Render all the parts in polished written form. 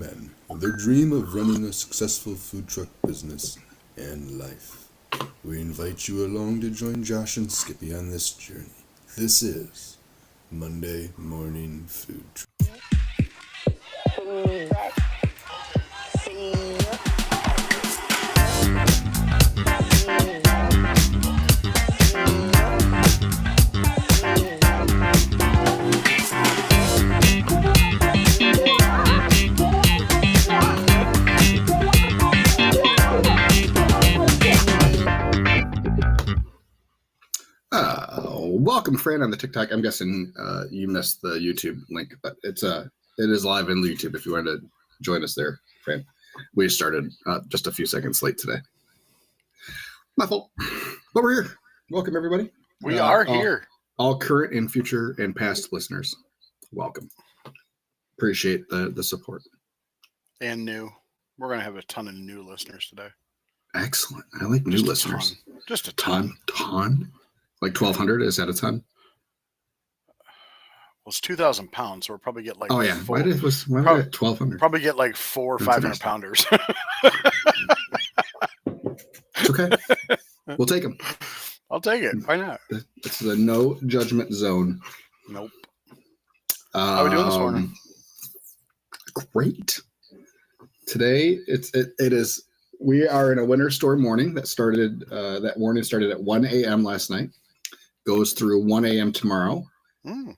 men with their dream of running a successful food truck business and life. We invite you along to join Josh and Skippy on this journey. This is Monday Morning Food Truck. Welcome, friend, on the TikTok. I'm guessing you missed the YouTube link, but it is live in YouTube if you want to join us there, friend. We started just a few seconds late today. My fault. But we're here. Welcome, everybody. We are here. All current and future and past listeners, welcome. Appreciate the support. And new. We're going to have a ton of new listeners today. Excellent. I like new listeners. Just a ton. Like 1,200? Is that a ton? Well, it's 2,000 pounds, so we'll probably get like. Oh yeah, why did 1,200? Probably get like 4 500 pounders. It's okay. We'll take them. I'll take it. Why not? It's the no judgment zone. Nope. How are we doing this morning? Great. Today it is. We are in a winter storm warning that started. That warning started at 1 a.m. last night. Goes through 1 a.m. tomorrow.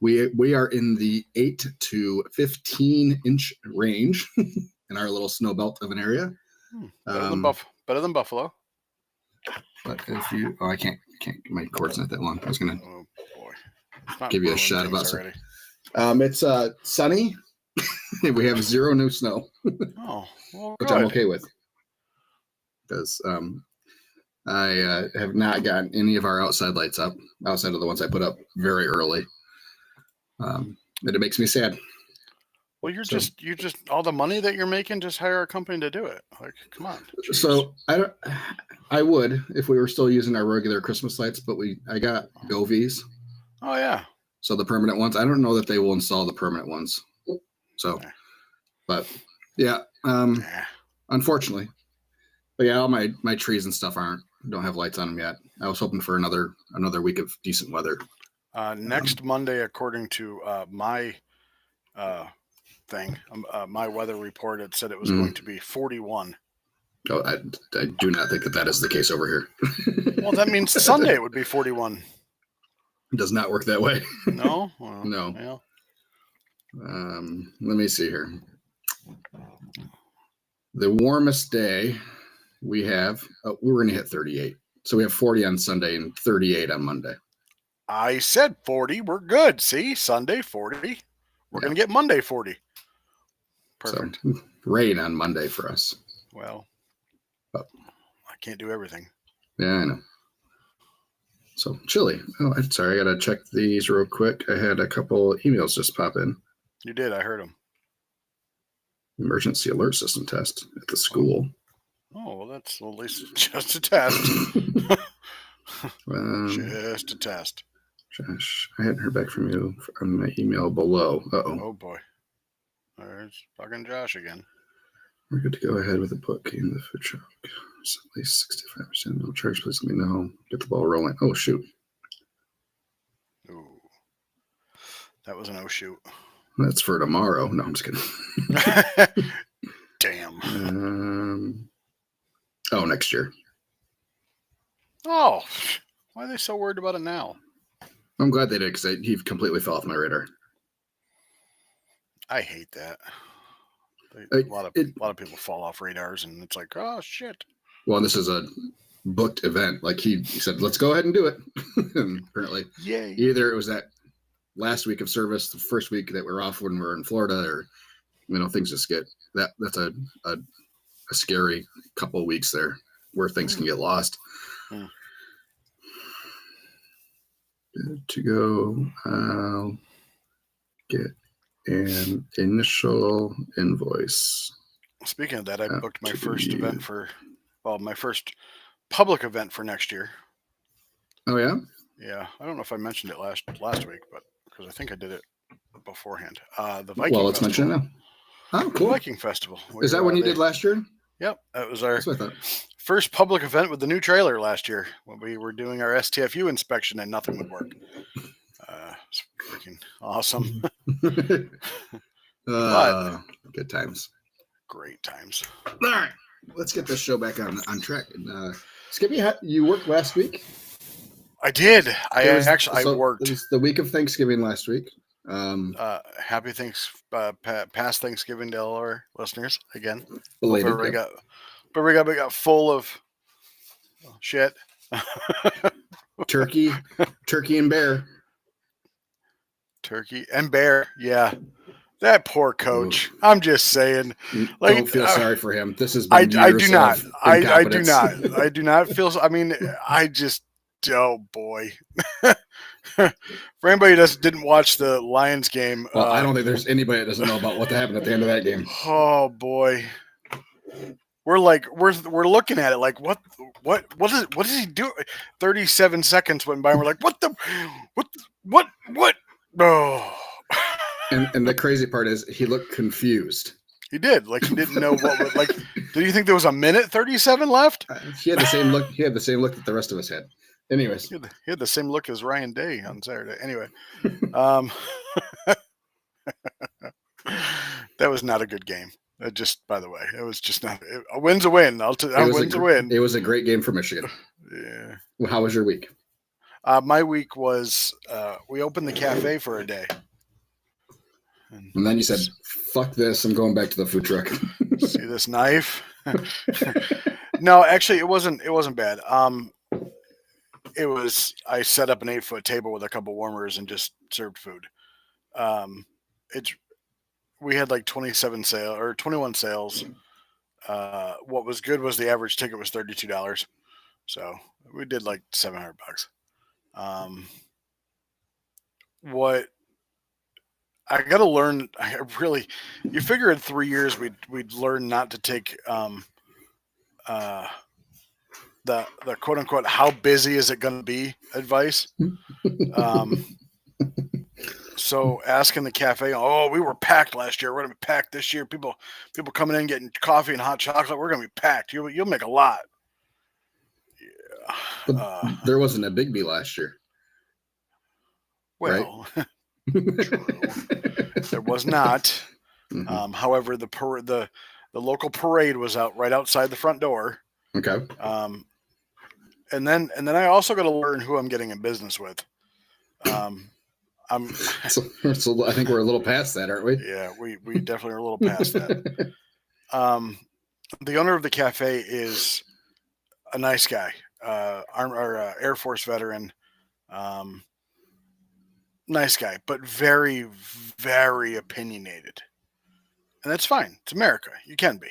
We are in the 8 to 15 inch range in our little snow belt of an area. Better than Buffalo. But if you, I can't. My cord's not that long. I was gonna give you a shot about something. It's sunny. We have zero new snow. Which I'm okay with. Because I have not gotten any of our outside lights up, outside of the ones I put up very early. And it makes me sad. Well, you just all the money that you're making, just hire a company to do it. Like, come on. Jeez. So I would if we were still using our regular Christmas lights, but I got Govies. Oh yeah. So the permanent ones, I don't know that they will install the permanent ones. So, but yeah, unfortunately. But yeah, all my trees and stuff don't have lights on them yet. I was hoping for another week of decent weather. Next Monday, according to my thing, my weather report, it said it was going to be 41. Oh, I do not think that is the case over here. Well, that means Sunday it would be 41. It does not work that way. No? Well, no. Yeah. Let me see here. The warmest day we have, we're going to hit 38. So we have 40 on Sunday and 38 on Monday. I said 40. We're good. See, Sunday 40. We're going to get Monday 40. Perfect. So, rain on Monday for us. Well, I can't do everything. Yeah, I know. So chilly. Oh, I'm sorry. I got to check these real quick. I had a couple emails just pop in. You did. I heard them. Emergency alert system test at the school. Oh, well, that's at least just a test. Just a test. Josh, I hadn't heard back from you on my email below. Uh-oh. Oh, boy. There's fucking Josh again. We're good to go ahead with the book in the food truck. It's at least 65% no charge. Please let me know. Get the ball rolling. Oh, shoot. Ooh. That was an oh, shoot. That's for tomorrow. No, I'm just kidding. Damn. Next year. Oh, why are they so worried about it now? I'm glad they did because he completely fell off my radar. I hate that. A lot of people fall off radars, and it's like, oh shit. Well, this is a booked event. Like he said, let's go ahead and do it. And apparently, yay. Either it was that last week of service, the first week that we're off when we're in Florida, or things just get that's a scary couple of weeks there where things can get lost. Good to go. I'll get an initial invoice. Speaking of that, I booked my first event my first public event for next year. Oh yeah? Yeah. I don't know if I mentioned it last week, but because I think I did it beforehand. The Viking Well, let's Festival. mention it now. Oh, cool. Viking Festival. Is that what you did last year? Yep, that was our That's what I thought. first public event with the new trailer last year when we were doing our STFU inspection and nothing would work. It's freaking awesome. But good times. Great times. All right, let's get this show back on track. Skippy, you worked last week? I did. I worked. It was the week of Thanksgiving last week. Happy past Thanksgiving to all our listeners again. Belated, everybody got full of shit. Turkey and bear. Turkey and bear, yeah. That poor coach. Ooh. I'm just saying. Like, don't feel sorry for him. This is. I do not. I do not. I do not feel. I mean, I just. Oh boy. For anybody that didn't watch the Lions game, well, I don't think there's anybody that doesn't know about what happened at the end of that game. Oh boy. We're looking at it like what is he doing? 37 seconds went by and we're like, what? Oh. And the crazy part is he looked confused. He did. Like he didn't know what like do you think there was a minute 37 left? He had the same look. He had the same look that the rest of us had. Anyways. He had the same look as Ryan Day on Saturday. Anyway. That was not a good game. Just by the way, it was just not a win's a win. A win. It was a great game for Michigan. Yeah. Well, how was your week? My week was we opened the cafe for a day. And then you said, fuck this, I'm going back to the food truck. See this knife? No, actually it wasn't bad. I set up an 8-foot table with a couple warmers and just served food. We had like 21 sales. What was good was the average ticket was $32. So we did like $700. What I got to learn, you figure in 3 years we'd learn not to take the quote unquote how busy is it going to be advice. So asking the cafe, we were packed last year. We're going to be packed this year. People coming in getting coffee and hot chocolate. We're going to be packed. You'll make a lot. Yeah. There wasn't a Big B last year. Well, right? True. There was not. Mm-hmm. However, the local parade was out right outside the front door. Okay. And then I also got to learn who I'm getting in business with. So I think we're a little past that, aren't we? Yeah, we definitely are a little past that. The owner of the cafe is a nice guy, Air Force veteran, nice guy, but very, very opinionated, and that's fine. It's America; you can be.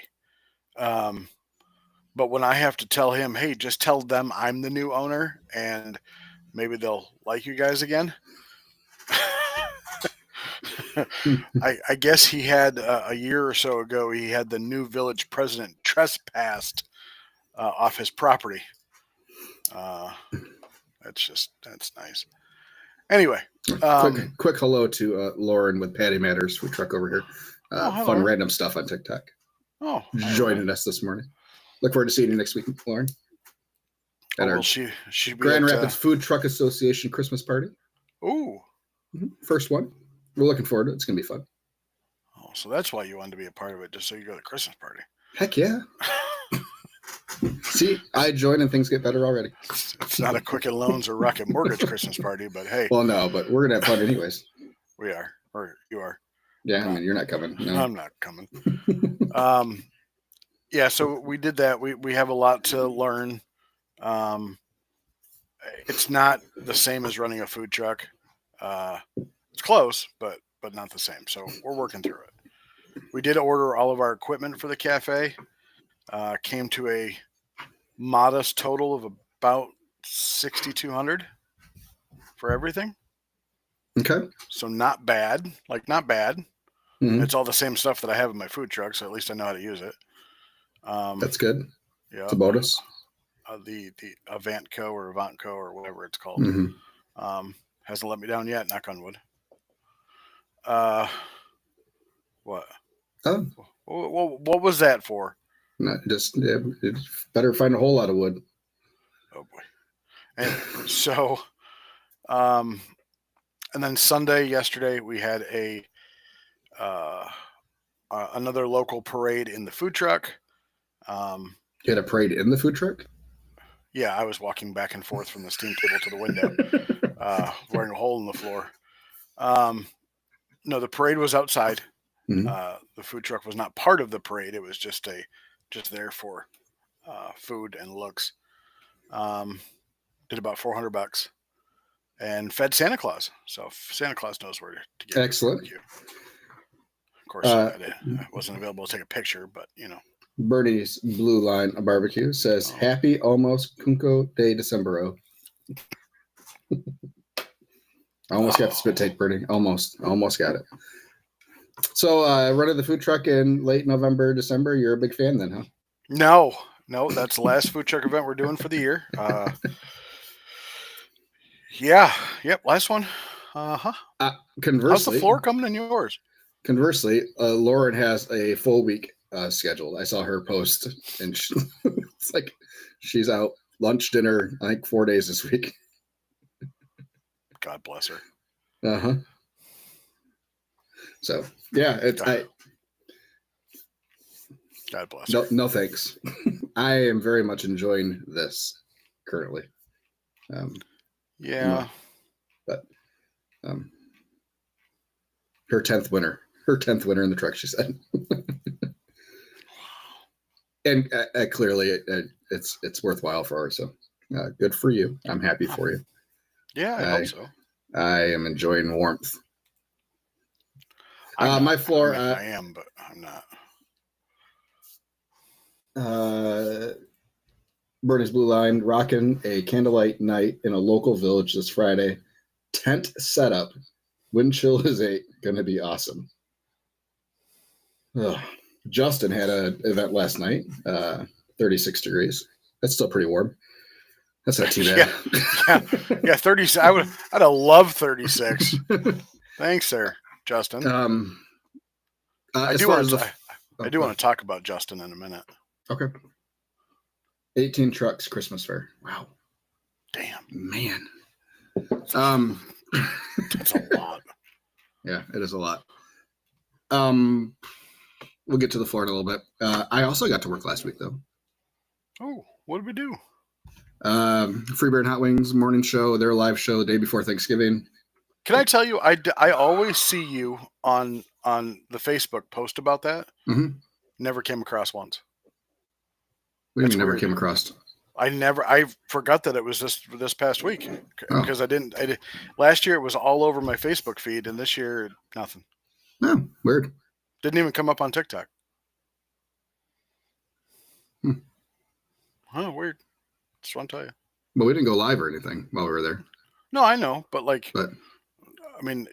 But when I have to tell him, hey, just tell them I'm the new owner, and maybe they'll like you guys again. I guess he had a year or so ago, he had the new village president trespassed off his property. That's nice. Anyway. Quick hello to Lauren with Patty Matters food truck over here. Fun random stuff on TikTok. Oh, joining us this morning. Look forward to seeing you next week, Lauren. At our Grand Rapids Food Truck Association Christmas party. Ooh. First one. We're looking forward to it. It's going to be fun. Oh, so that's why you wanted to be a part of it, just so you go to the Christmas party. Heck yeah. See, I join and things get better already. It's not a Quicken Loans or Rocket Mortgage Christmas party, but hey. Well, no, but we're going to have fun anyways. We are. Or you are. Yeah, I mean, you're not coming. No. I'm not coming. Yeah, so we did that. We have a lot to learn. It's not the same as running a food truck. It's close, but not the same. So we're working through it. We did order all of our equipment for the cafe. Came to a modest total of about $6,200 for everything. Okay. So not bad. Not bad. Mm-hmm. It's all the same stuff that I have in my food truck, so at least I know how to use it. That's good. Yeah. It's a bonus. The Avantco or Avantco or whatever it's called. Mm-hmm. Hasn't let me down yet, knock on wood. What? Oh, What was that for? it's better find a whole lot of wood. Oh boy. And so, and then yesterday, we had another local parade in the food truck. You had a parade in the food truck? Yeah, I was walking back and forth from the steam table to the window, wearing a hole in the floor. No, the parade was outside. Mm-hmm. The food truck was not part of the parade. It was just there for food and looks. Did about $400 and fed Santa Claus. So Santa Claus knows where to get. Excellent. Of course, I wasn't available to take a picture, but Bernie's Blue Line Barbecue says, "Happy almost Cinco de Decembero." Almost got the spit take, Bernie. Almost got it. So, running the food truck in late November, December. You're a big fan, then, huh? No, that's the last food truck event we're doing for the year. Yeah, yep, last one. Conversely, how's the floor coming in yours? Conversely, Lauren has a full week scheduled. I saw her post, and it's like she's out lunch, dinner, I think 4 days this week. God bless her. Uh-huh. So yeah, God bless her. No thanks. I am very much enjoying this currently. Yeah. But her 10th winter in the truck, she said. And clearly it's worthwhile for her. So good for you. I'm happy for you. Yeah, I hope so. I am enjoying warmth. My floor. I am, but I'm not. Bernie's Blue Line rocking a candlelight night in a local village this Friday. Tent setup. Wind chill is going to be awesome. Ugh. Justin had an event last night. 36 degrees. That's still pretty warm. That's not too bad. Yeah. 30. I'd have loved 36. Thanks, there, Justin. I do want to talk about Justin in a minute. Okay. 18 trucks Christmas fair. Wow. Damn. Man. That's a lot. Yeah, it is a lot. We'll get to the floor in a little bit. I also got to work last week, though. Oh, what did we do? Freebird and Hot Wings morning show, their live show the day before Thanksgiving. Can I tell you, I always see you on the Facebook post about that. Mm-hmm. Never came across once. What do you mean never came across? I forgot that it was this past week because I didn't. Last year it was all over my Facebook feed, and this year nothing. Oh, weird. Didn't even come up on TikTok. Huh, weird. Just want to tell you. But we didn't go live or anything while we were there. No, I know, but I mean,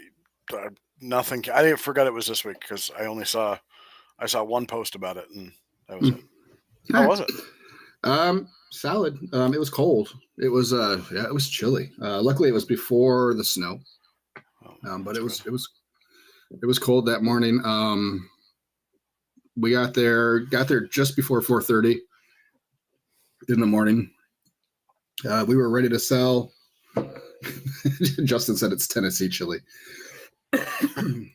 nothing. I forgot it was this week because I saw one post about it, and that was it. How was it? Solid. It was cold. It was it was chilly. Luckily it was before the snow. But it was cold that morning. We got there just before 4:30 in the morning. We were ready to sell. Justin said it's Tennessee chili.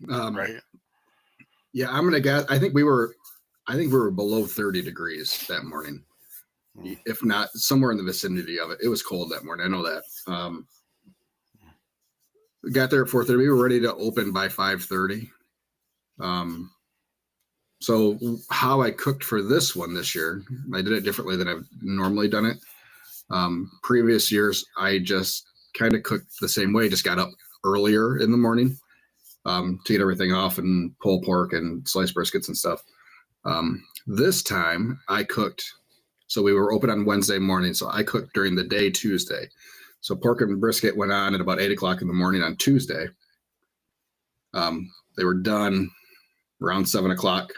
Right. Yeah, I'm gonna guess. I think we were below 30 degrees that morning, if not somewhere in the vicinity of it. It was cold that morning. I know that. We got there at 4:30. We were ready to open by 5:30. So how I cooked for this one this year, I did it differently than I've normally done it. Previous years, I just kind of cooked the same way. Just got up earlier in the morning to get everything off and pull pork and slice briskets and stuff. This time I cooked. So we were open on Wednesday morning. So I cooked during the day Tuesday. So pork and brisket went on at about 8 o'clock in the morning on Tuesday. They were done around 7 o'clock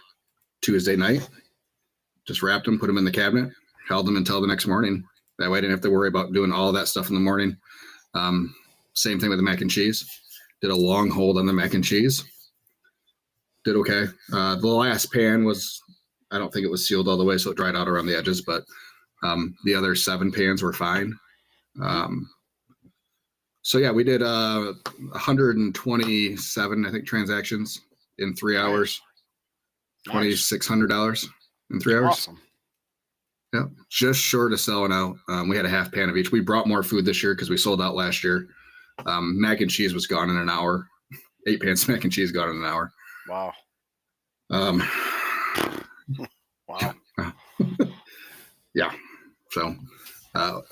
Tuesday night. Just wrapped them, put them in the cabinet, held them until the next morning. That way I didn't have to worry about doing all that stuff in the morning. Same thing with the mac and cheese. Did a long hold on the mac and cheese. did okay. The last pan was, I don't think it was sealed all the way, so it dried out around the edges, but the other 7 pans were fine. So yeah, we did 127, I think, transactions in 3 hours. $2,600 in 3 hours. Awesome. Yeah, just short of selling out. We had a half pan of each. We brought more food this year because we sold out last year. Mac and cheese was gone in an hour. 8 pans of mac and cheese gone in an hour. Wow. Wow. Yeah. So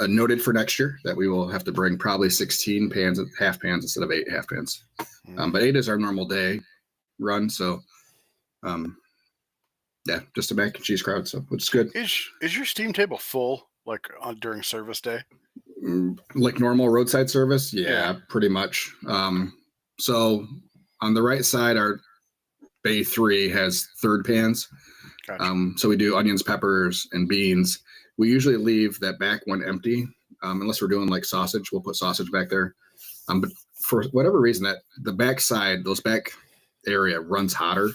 noted for next year that we will have to bring probably 16 pans, half pans instead of 8 half pans. But 8 is our normal day run. So, yeah, just a mac and cheese crowd. So which is good. Is your steam table full like during service day? Like normal roadside service? Yeah, pretty much. So on the right side, our bay 3 has 3rd pans. Gotcha. So we do onions, peppers, and beans. We usually leave that back one empty, unless we're doing like sausage. We'll put sausage back there. But for whatever reason, that the back side, those back area runs hotter.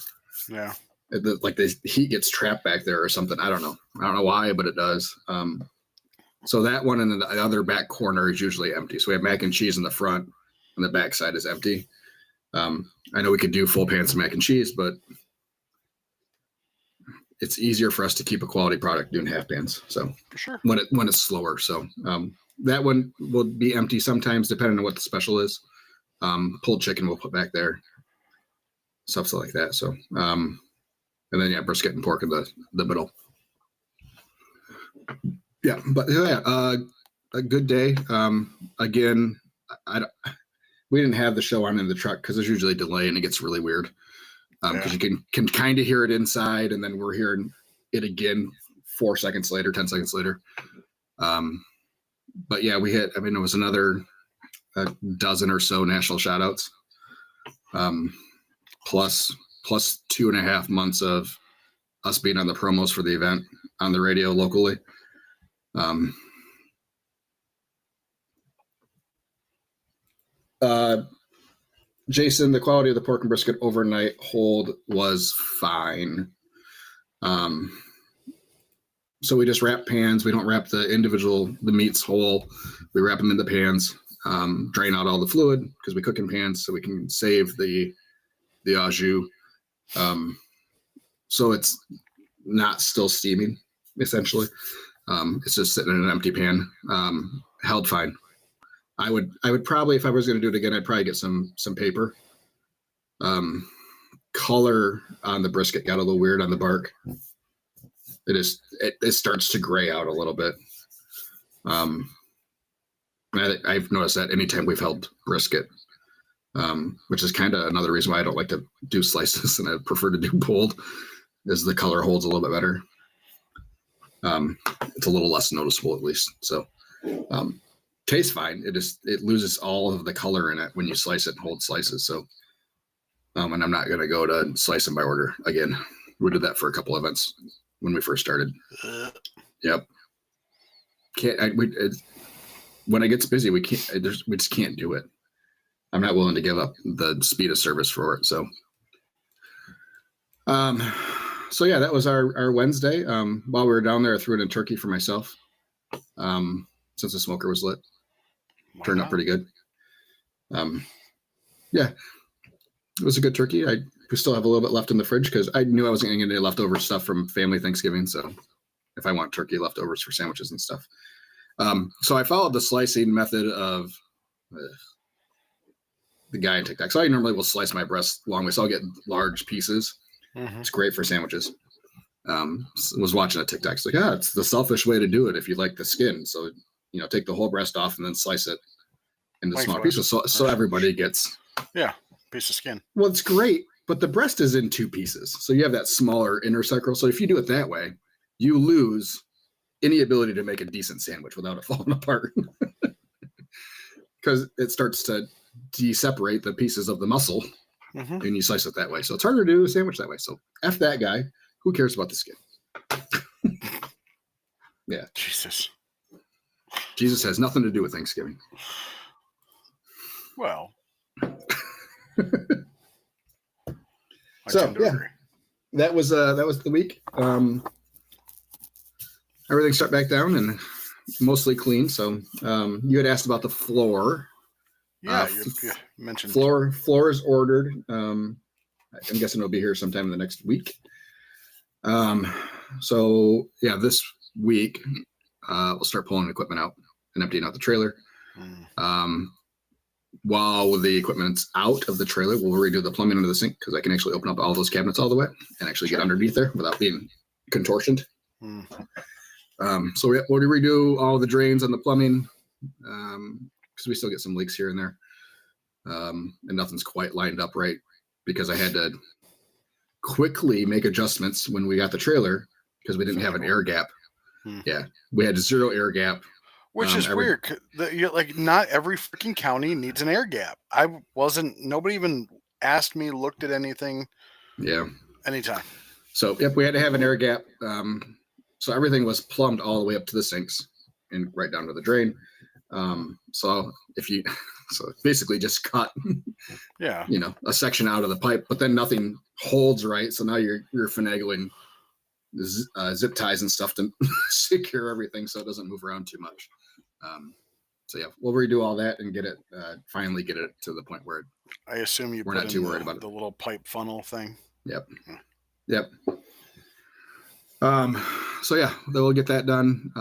Yeah. Like the heat gets trapped back there or something. I don't know why, but it does. So that one in the other back corner is usually empty. So we have mac and cheese in the front, and the back side is empty. I know we could do full pans of mac and cheese, but it's easier for us to keep a quality product doing half pans. So for sure, when it's slower. So that one will be empty sometimes, depending on what the special is. Pulled chicken we'll put back there, stuff like that. So and then yeah, brisket and pork in the middle. Yeah, but yeah, a good day. Again, we didn't have the show on in the truck because there's usually a delay and it gets really weird. Because you can kind of hear it inside, and then we're hearing it again 4 seconds later, 10 seconds later. But yeah, it was another dozen or so national shout outs, plus 2.5 months of us being on the promos for the event on the radio locally. Jason, the quality of the pork and brisket overnight hold was fine. So we just wrap pans. We don't wrap the meats whole. We wrap them in the pans, drain out all the fluid because we cook in pans so we can save the au jus. So it's not still steaming, essentially. It's just sitting in an empty pan. Held fine. I would probably, if I was going to do it again, I'd probably get some paper. Color on the brisket got a little weird on the bark. It starts to gray out a little bit. I've noticed that anytime we've held brisket, which is kind of another reason why I don't like to do slices and I prefer to do pulled, is the color holds a little bit better. It's a little less noticeable at least. So, tastes fine. It loses all of the color in it when you slice it and hold slices. So, and I'm not going to go to slice them by order again. We did that for a couple of events when we first started. Yep. When it gets busy, we just can't do it. I'm not willing to give up the speed of service for it. So, so yeah, that was our Wednesday. While we were down there, I threw in a turkey for myself. Since the smoker was lit. Turned out pretty good. Yeah, it was a good turkey. We still have a little bit left in the fridge because I knew I wasn't going to get any leftover stuff from family Thanksgiving. So if I want turkey leftovers for sandwiches and stuff. So I followed the slicing method of the guy in TikTok. So I normally will slice my breast long way. So I'll get large pieces. Mm-hmm. It's great for sandwiches. Was watching a TikTok. It's like, it's the selfish way to do it if you like the skin. So, take the whole breast off and then slice it into small pieces. So everybody gets piece of skin. Well, it's great, but the breast is in 2 pieces. So you have that smaller inner circle. So if you do it that way, you lose any ability to make a decent sandwich without it falling apart. Because it starts to de-separate the pieces of the muscle and you slice it that way. So it's harder to do a sandwich that way. So F that guy. Who cares about the skin? Yeah. Jesus has nothing to do with Thanksgiving. Well, So yeah, that was the week. Everything shut back down and mostly clean. So you had asked about the floor. Yeah, you mentioned floor is ordered. I'm guessing it'll be here sometime in the next week. So yeah, this week we'll start pulling equipment out and emptying out the trailer. While the equipment's out of the trailer, we'll redo the plumbing under the sink because I can actually open up all those cabinets all the way and actually get underneath there without being contortioned. So we'll redo all the drains on the plumbing because we still get some leaks here and there. And nothing's quite lined up right because I had to quickly make adjustments when we got the trailer because we didn't have an air gap. Yeah, we had 0 air gap. Which is weird. Like, not every freaking county needs an air gap. Nobody even asked me, looked at anything. Yeah. Anytime. So, yep, we had to have an air gap. So everything was plumbed all the way up to the sinks and right down to the drain. So basically just cut, a section out of the pipe, but then nothing holds right. So now you're finagling zip ties and stuff to secure everything so it doesn't move around too much. So yeah, we'll redo all that and get it finally get it to the point where I assume we're not too worried about it. The little pipe funnel thing. Yep. So yeah, then we'll get that done.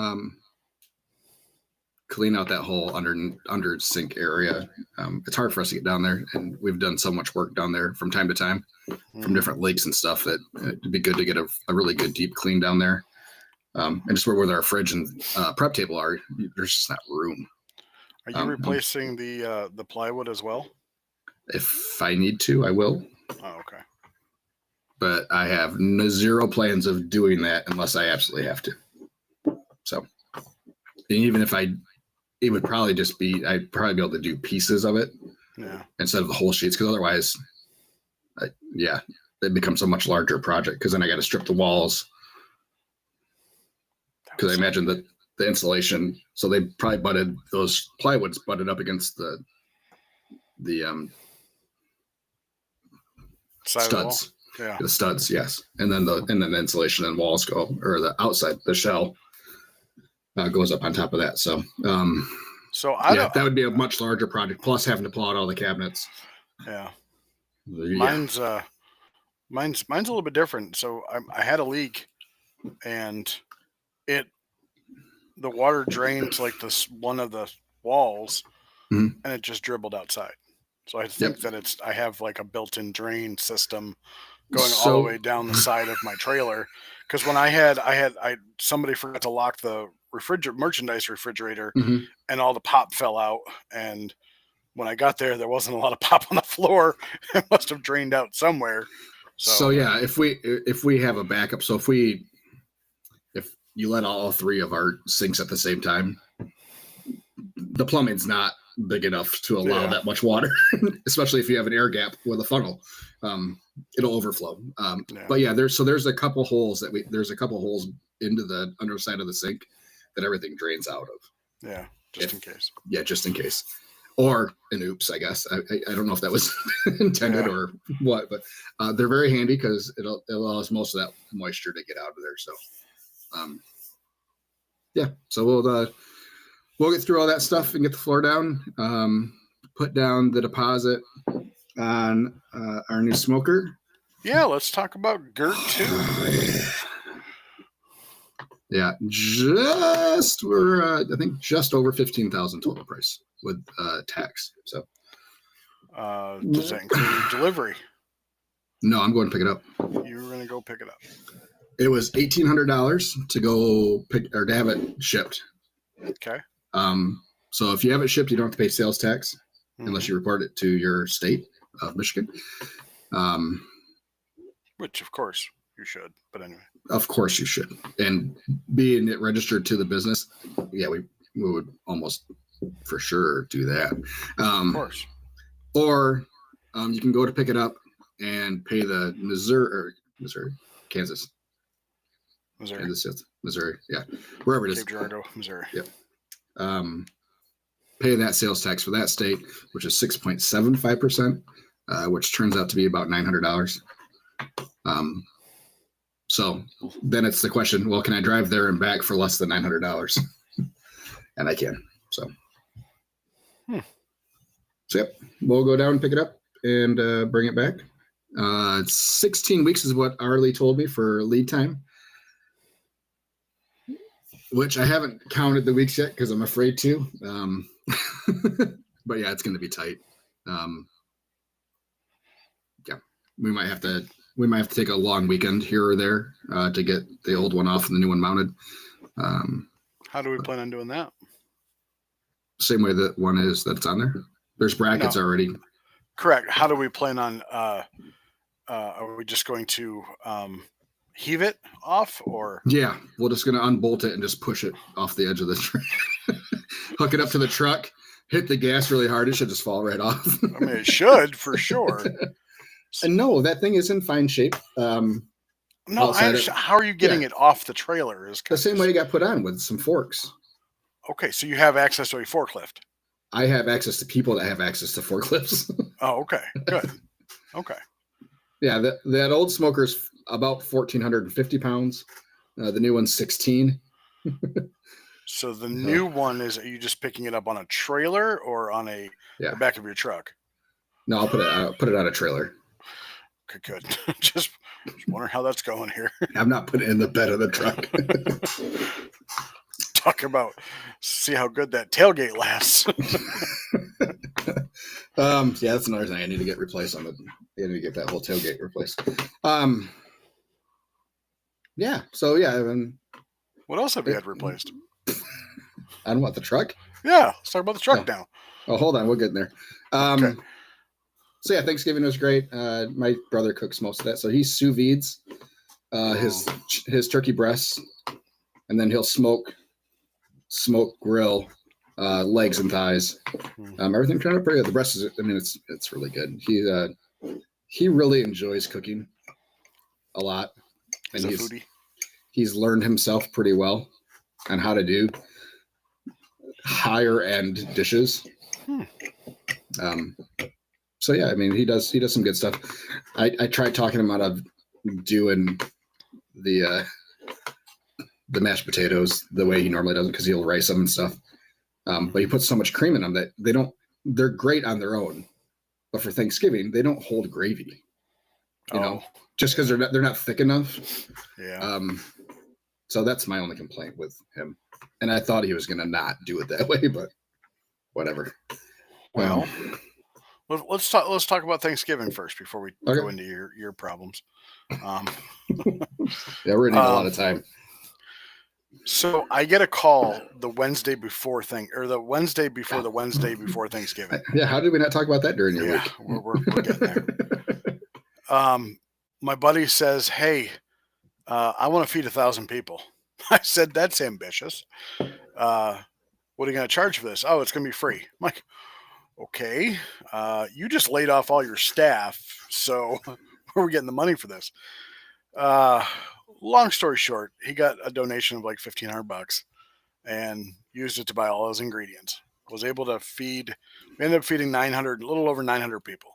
Clean out that whole under sink area. It's hard for us to get down there, and we've done so much work down there from time to time from different leaks and stuff that it'd be good to get a really good deep clean down there. And just where our fridge and prep table are, there's just not room. Are you replacing the plywood as well? If I need to, I will. Oh, okay. But I have 0 plans of doing that unless I absolutely have to. So, and even if it would probably I'd probably be able to do pieces of it instead of the whole sheets, because otherwise, it becomes a much larger project because then I got to strip the walls. Because I imagine that the insulation, so they probably those plywoods butted up against the studs. Yeah, the studs, yes, and then the insulation and walls or the outside, the shell goes up on top of that. So, that would be a much larger project. Plus, having to pull out all the cabinets. Yeah, mine's a little bit different. So I had a leak, and the water drained like one of the walls, and it just dribbled outside. So I think that I have like a built-in drain system going all the way down the side of my trailer. Because when somebody forgot to lock the merchandise refrigerator, and all the pop fell out. And when I got there wasn't a lot of pop on the floor. It must have drained out somewhere. So yeah, if we have a backup, so if you let all 3 of our sinks at the same time, the plumbing's not big enough to allow that much water, especially if you have an air gap with a funnel. It'll overflow. But yeah, there's a couple holes there's a couple holes into the underside of the sink that everything drains out of. Yeah, in case. Yeah, just in case. Or an oops, I guess. I don't know if that was intended or what, but they're very handy because it allows most of that moisture to get out of there. So, so we'll get through all that stuff and get the floor down. Put down the deposit on our new smoker. Yeah, let's talk about GERT too. Yeah, we're I think just over 15,000 total price with tax. So, does that include delivery? No, I'm going to pick it up. You're going to go pick it up. It was $1,800 to go pick or to have it shipped. Okay. So if you have it shipped, you don't have to pay sales tax unless you report it to your state of Michigan. Which of course you should, but anyway. Of course you should. And being it registered to the business, we would almost for sure do that. Of course. Or you can go to pick it up and pay the Kansas, yeah, wherever it is. Cape Girardeau, Missouri. Yep. Pay that sales tax for that state, which is 6.75%, which turns out to be about $900. So then it's the question, well, can I drive there and back for less than $900? And I can. So yep, we'll go down and pick it up and bring it back. 16 weeks is what Arlie told me for lead time, which I haven't counted the weeks yet because I'm afraid to. But yeah, it's going to be tight. Yeah, we might have to take a long weekend here or there to get the old one off and the new one mounted. How do we plan on doing that? Same way that one is that's on there. There's brackets already. Correct. How do we plan on? Are we just going to heave it off, or? Yeah, we're just going to unbolt it and just push it off the edge of the truck. Hook it up to the truck. Hit the gas really hard. It should just fall right off. I mean, it should for sure. And no, that thing is in fine shape. No, I understand. How are you getting it off the trailer? Is the same way it got put on with some forks. Okay, so you have access to a forklift. I have access to people that have access to forklifts. Oh, okay, good. Okay. Yeah, that old smoker's about 1,450 pounds. The new one's 16. So the new one are you just picking it up on a trailer or on the back of your truck? No, I'll put it on a trailer. Okay, good. Just wondering how that's going here. I'm not putting it in the bed of the truck. Talk about see how good that tailgate lasts. Yeah, that's another thing I need to get replaced on I need to get that whole tailgate replaced. Yeah. So yeah. What else have you had replaced? On what, the truck? Yeah, let's talk about the truck now. Oh, hold on, we'll get in there. Okay. So yeah, Thanksgiving was great. My brother cooks most of that, so he sous vides his turkey breasts, and then he'll smoke grill legs and thighs. Everything turned out pretty good. The breast is, I mean, it's really good. He really enjoys cooking a lot, and he's a foodie. He's learned himself pretty well on how to do higher end dishes. So yeah, I mean, he does some good stuff. I tried talking him out of doing the mashed potatoes the way he normally does because he'll rice them and stuff. But he puts so much cream in them that they're great on their own, but for Thanksgiving they don't hold gravy. You know, just because they're not thick enough. Yeah. So that's my only complaint with him. And I thought he was going to not do it that way, but whatever. Well, let's talk about Thanksgiving first before we go into your problems. Yeah, we're gonna need a lot of time. So I get a call the Wednesday before the Wednesday before the Wednesday before Thanksgiving. Yeah, how did we not talk about that during your week? We're getting there. My buddy says, "Hey, I want to feed 1,000 people." I said, "That's ambitious. What are you going to charge for this?" "Oh, it's going to be free." I'm like, "Okay, you just laid off all your staff, so where are we getting the money for this?" Long story short, he got a donation of like $1,500 and used it to buy all his ingredients. Was able to we ended up feeding a little over 900 people.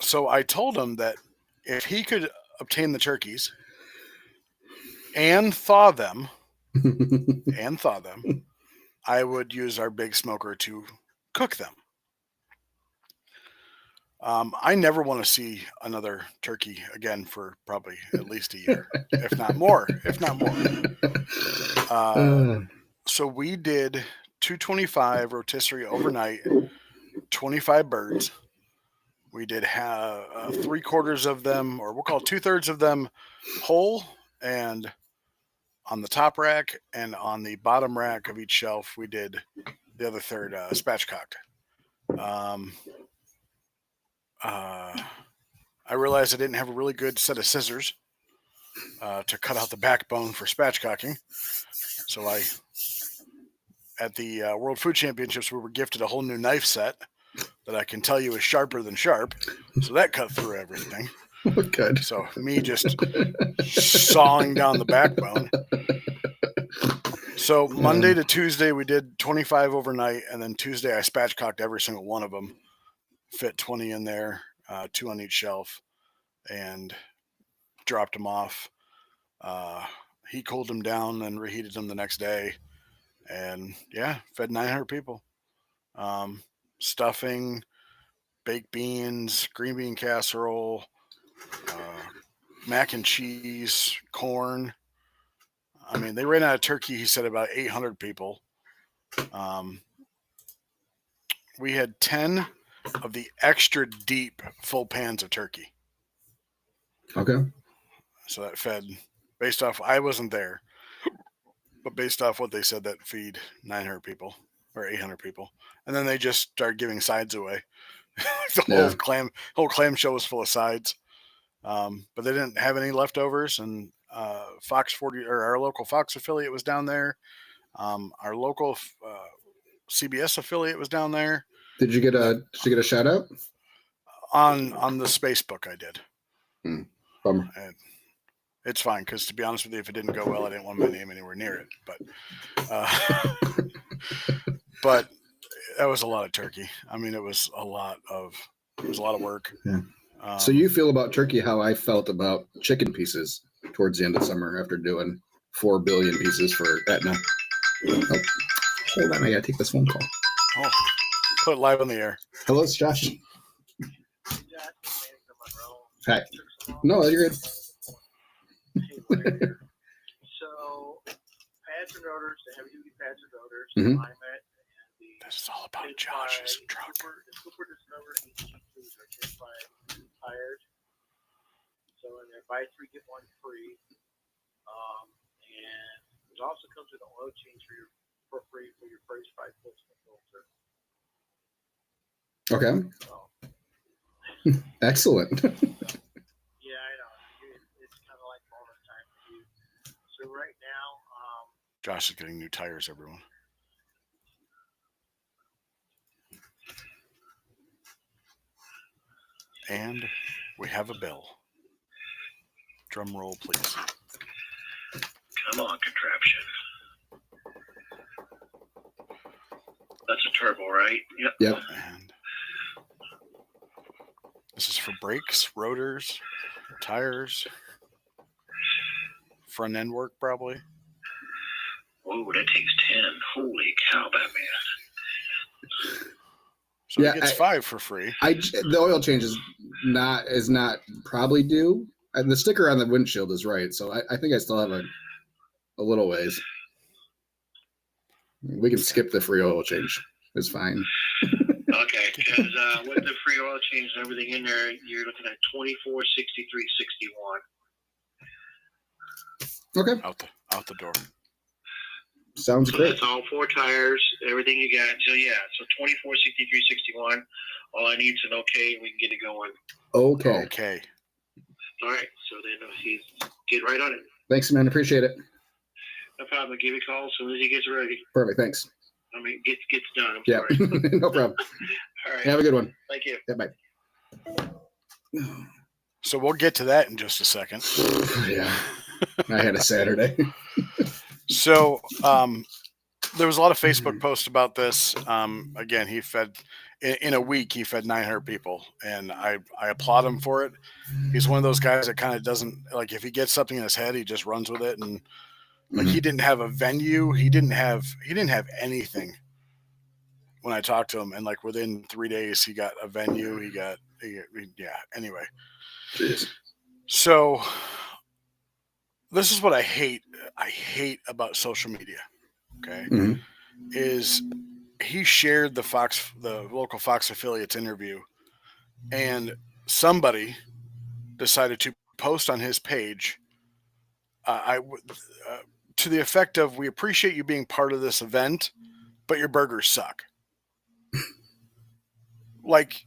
So I told him that if he could obtain the turkeys and thaw them, I would use our big smoker to cook them. I never want to see another turkey again for probably at least a year, if not more. So we did 225 rotisserie overnight, 25 birds. We did have 3/4 of them, or we'll call 2/3 of them whole, and on the top rack and on the bottom rack of each shelf, we did the other third spatchcocked. I realized I didn't have a really good set of scissors to cut out the backbone for spatchcocking. So at the World Food Championships, we were gifted a whole new knife set that I can tell you is sharper than sharp. So that cut through everything. Good. So me just sawing down the backbone. So Monday to Tuesday, we did 25 overnight, and then Tuesday I spatchcocked every single one of them. Fit 20 in there, 2 on each shelf, and dropped them off. He cooled them down and reheated them the next day. And yeah, fed 900 people. Stuffing, baked beans, green bean casserole, mac and cheese, corn. I mean, they ran out of turkey, he said, about 800 people. We had 10 of the extra deep full pans of turkey. Okay. So that fed, based off, I wasn't there, but based off what they said, that feed 900 people or 800 people. And then they just started giving sides away. The whole clam show was full of sides. But they didn't have any leftovers, and Fox 40 or our local Fox affiliate was down there. Our local CBS affiliate was down there. Did you get a shout out on the Space Book? I did. Bummer. And it's fine, because to be honest with you, if it didn't go well, I didn't want my name anywhere near it. But that was a lot of turkey. I mean, it was a lot of work. Yeah. So you feel about turkey how I felt about chicken pieces towards the end of summer after doing 4 billion pieces for Aetna. Oh, hold on, I gotta take this phone call. Oh, put it live on the air. Hello, it's Josh. Hi. No, you're good. So, pads and rotors, the heavy duty pads and rotors, Mhm. alignment, and the This is all about Josh's truck. Super Discover HT2s are hit by tires. So, and they're buy 3 get 1 free. And it also comes with an oil change for free for your first 5 Pilsner filter. Okay. So, Excellent. yeah, I know. It's kind of like bonus time for you. So right now, Josh is getting new tires, everyone. And we have a bill. Drum roll, please. come on, contraption. That's a turbo, right? Yep. Yep. And this is for brakes, rotors, tires, front end work, probably. Oh, that takes 10. Holy cow, Batman. So Yeah, he gets 5 for free. The oil change is not probably due, and the sticker on the windshield is right. So I think I still have a little ways. We can skip the free oil change. It's fine. Okay, because with the free oil change and everything in there, you're looking at $24.63.61. Okay. Out the door. Sounds So great. that's all 4 tires, everything you got. So yeah, so $24.63.61. All I need is an okay, we can get it going. Okay. All right, so then he's get right on it. Thanks, man. Appreciate it. No problem. I'll give you a call as soon as he gets ready. Perfect. Thanks. I mean, gets done. I'm Yeah. sorry. No problem. All right. Have a good one. Thank you. Yeah, bye. So we'll get to that in just a second. Yeah. I had a Saturday. So there was a lot of Facebook posts about this. Again, he fed in a week. He fed 900 people, and I applaud him for it. He's one of those guys that kind of doesn't like if he gets something in his head, he just runs with it. And like he didn't have a venue, he didn't have anything. When I talked to him, and like within 3 days, he got a venue. Yeah. Anyway, Jeez. so this is what I hate. I hate about social media. Okay. Mhm. Is he shared the local Fox affiliates interview, and somebody decided to post on his page to the effect of, "We appreciate you being part of this event, but your burgers suck." Like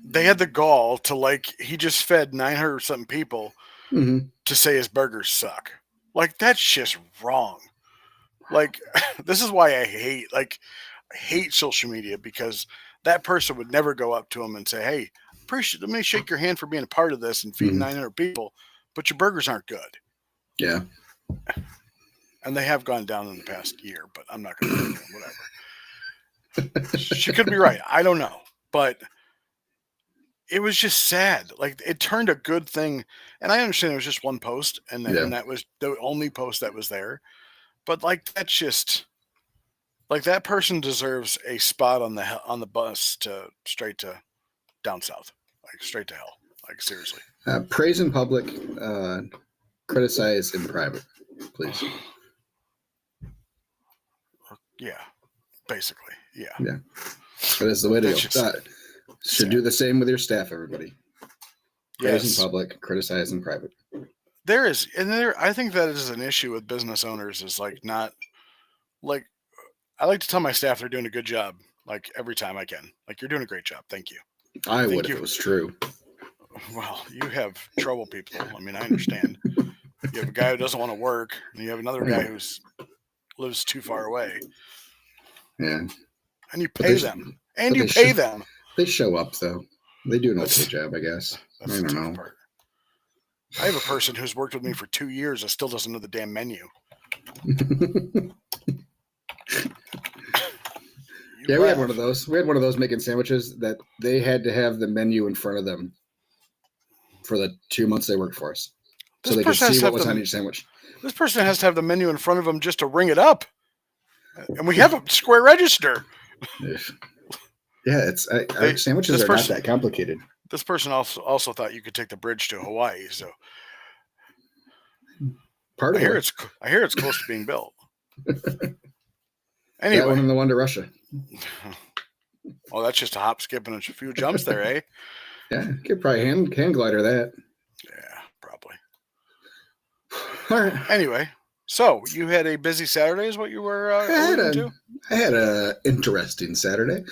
they had the gall to he just fed 900 something people to say his burgers suck. Like that's just wrong. Like this is why I hate social media, because that person would never go up to him and say, "Hey, let me shake your hand for being a part of this and feeding 900 people, but your burgers aren't good." Yeah. And they have gone down in the past year, but I'm not going to whatever. She could be right. I don't know. But it was just sad. Like it turned a good thing, and I understand it was just one post, and that was the only post that was there. But like that's just like that person deserves a spot on the bus to straight to down south, like straight to hell. Like seriously. Praise in public, criticize in private, please. Yeah, basically. Yeah. Yeah. That is the way to go. Should do the same with your staff, everybody. Praise in public, criticize in private. I think that is an issue with business owners is like not like I like to tell my staff they're doing a good job like every time I can. Like you're doing a great job. Thank you. I would if it was true. Well, you have trouble people. I mean, I understand. You have a guy who doesn't want to work, and you have another guy who lives too far away. Yeah. And you pay them. And you pay them. They show up, though. They do an okay job, I guess. That's I don't know. Part. I have a person who's worked with me for 2 years that still doesn't know the damn menu. Yeah, we had one of those. We had one of those making sandwiches that they had to have the menu in front of them for the 2 months they worked for us. So they could see what was on each sandwich. This person has to have the menu in front of them just to ring it up. And we have a square register. Yeah, our sandwiches are not that complicated. This person also thought you could take the bridge to Hawaii. So I hear it's close to being built. Anyway, that one and the one to Russia. Oh, that's just a hop, skip, and a few jumps there, eh? Yeah, you could probably hand glider that. Yeah, probably. All right. Anyway, so you had a busy Saturday, is what you were alluding to? I had an interesting Saturday.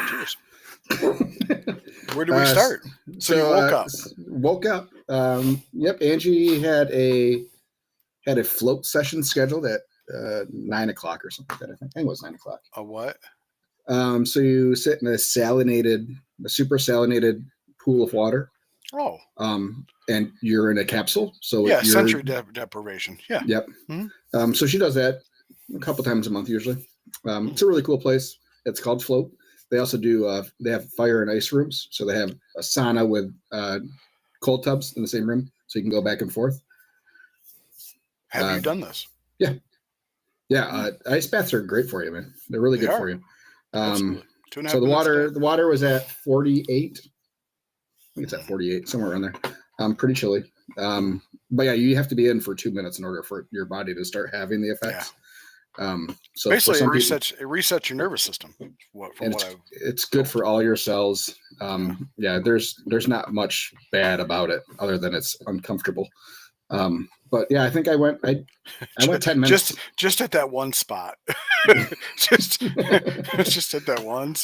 Cheers. Where do we start? So you woke up. Woke up. Yep. Angie had a float session scheduled at 9 o'clock or something like that. I think it was 9 o'clock. A what? So you sit in a super salinated pool of water. Oh. And you're in a capsule. So sensory deprivation. Yeah. Yep. Mm-hmm. So she does that a couple times a month usually. It's a really cool place. It's called Float. They also do. They have fire and ice rooms. So they have a sauna with cold tubs in the same room, so you can go back and forth. Have you done this? Yeah. Yeah. Ice baths are great for you, man. They're really good for you. So the water was at 48. I think it's at 48, somewhere around there. Pretty chilly. But yeah, you have to be in for 2 minutes in order for your body to start having the effects. So basically it resets your nervous system. It's good for all your cells. Yeah, there's not much bad about it other than it's uncomfortable. But yeah, I think I went 10 minutes. Just at that one spot. just at that one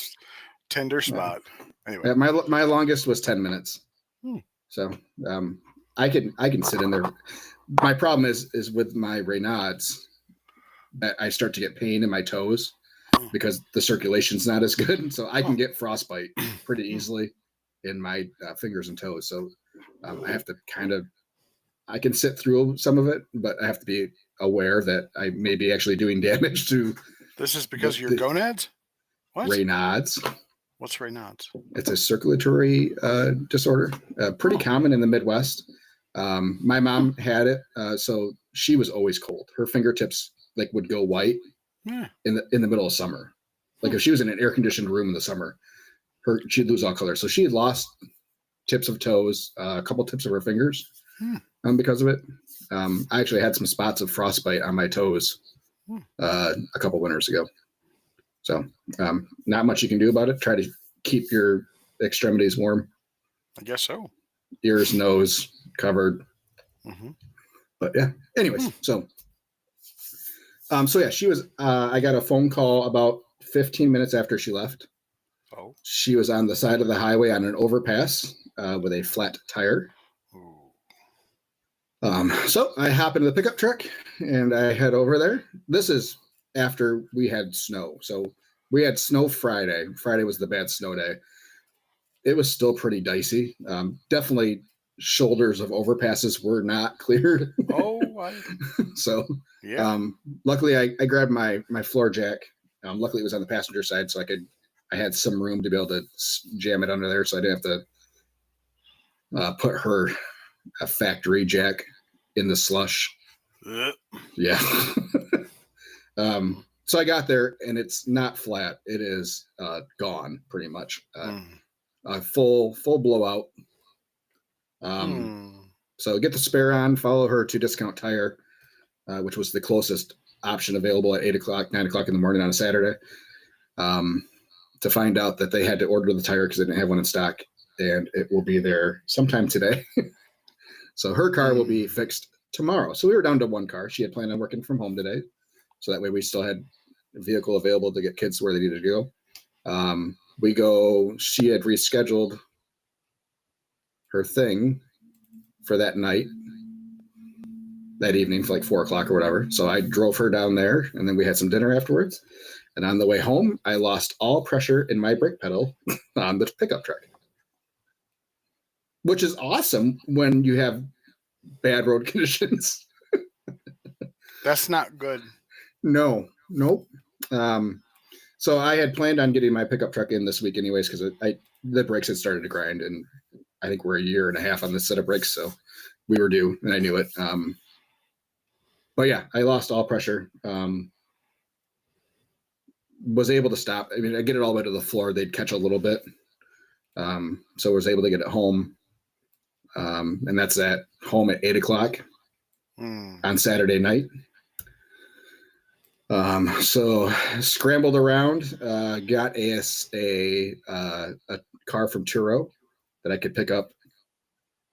tender spot. Anyway. My longest was 10 minutes. So I can sit in there. My problem is with my Raynaud's that I start to get pain in my toes because the circulation's not as good. So I can get frostbite pretty easily in my fingers and toes. So I have to I can sit through some of it, but I have to be aware that I may be actually doing damage to. This is because of your gonads? What? Raynaud's. What's Raynaud's? It's a circulatory disorder, pretty common in the Midwest. My mom had it, so she was always cold. Her fingertips would go white in the middle of summer. Like if she was in an air conditioned room in the summer, she'd lose all color. So she had lost tips of toes, a couple tips of her fingers because of it. I actually had some spots of frostbite on my toes a couple winters ago. So not much you can do about it. Try to keep your extremities warm. I guess so. Ears, nose covered. But yeah, anyways, so yeah, she was, I got a phone call about 15 minutes after she left. Oh. She was on the side of the highway on an overpass with a flat tire. So I hop into the pickup truck and I head over there. This is after we had snow. So we had snow Friday. Friday was the bad snow day. It was still pretty dicey. Definitely shoulders of overpasses were not cleared. Oh, so yeah. Luckily I grabbed my floor jack Luckily, it was on the passenger side, so I had some room to be able to jam it under there, so I didn't have to put her factory jack in the slush. Yeah. So I got there, and it's not flat. It is gone pretty much. Full blowout. So get the spare on, follow her to Discount Tire, which was the closest option available at 8 o'clock, 9 o'clock in the morning on a Saturday, to find out that they had to order the tire because they didn't have one in stock, and it will be there sometime today. So her car will be fixed tomorrow. So we were down to one car. She had planned on working from home today, so that way we still had a vehicle available to get kids where they needed to go. She had rescheduled her thing for that evening for like 4 o'clock or whatever. So I drove her down there, and then we had some dinner afterwards. And on the way home, I lost all pressure in my brake pedal on the pickup truck, which is awesome when you have bad road conditions. That's not good. Nope. So I had planned on getting my pickup truck in this week anyways, because the brakes had started to grind, and I think we're a year and a half on this set of brakes, so we were due, and I knew it. But yeah, I lost all pressure. Was able to stop. I mean, I get it all the way to the floor. They'd catch a little bit. So I was able to get it home. And that's at home at 8 o'clock on Saturday night. So scrambled around, got a car from Turo that I could pick up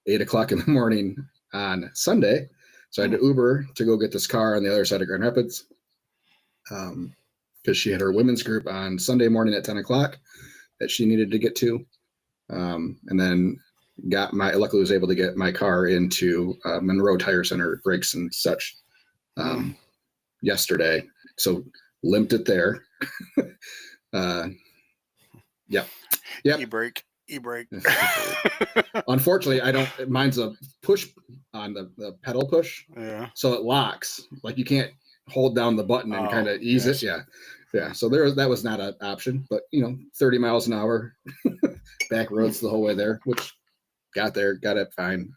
8 o'clock in the morning on Sunday. So I had to Uber to go get this car on the other side of Grand Rapids. Because she had her women's group on Sunday morning at 10 o'clock that she needed to get to. And then luckily was able to get my car into Monroe Tire Center brakes and such yesterday. So limped it there. Yep. E-brake. Unfortunately, mine's a push on the pedal push. Yeah. So it locks. Like you can't hold down the button and kind of ease it. Yeah. So that was not an option, but 30 miles an hour back roads the whole way there, which got it fine.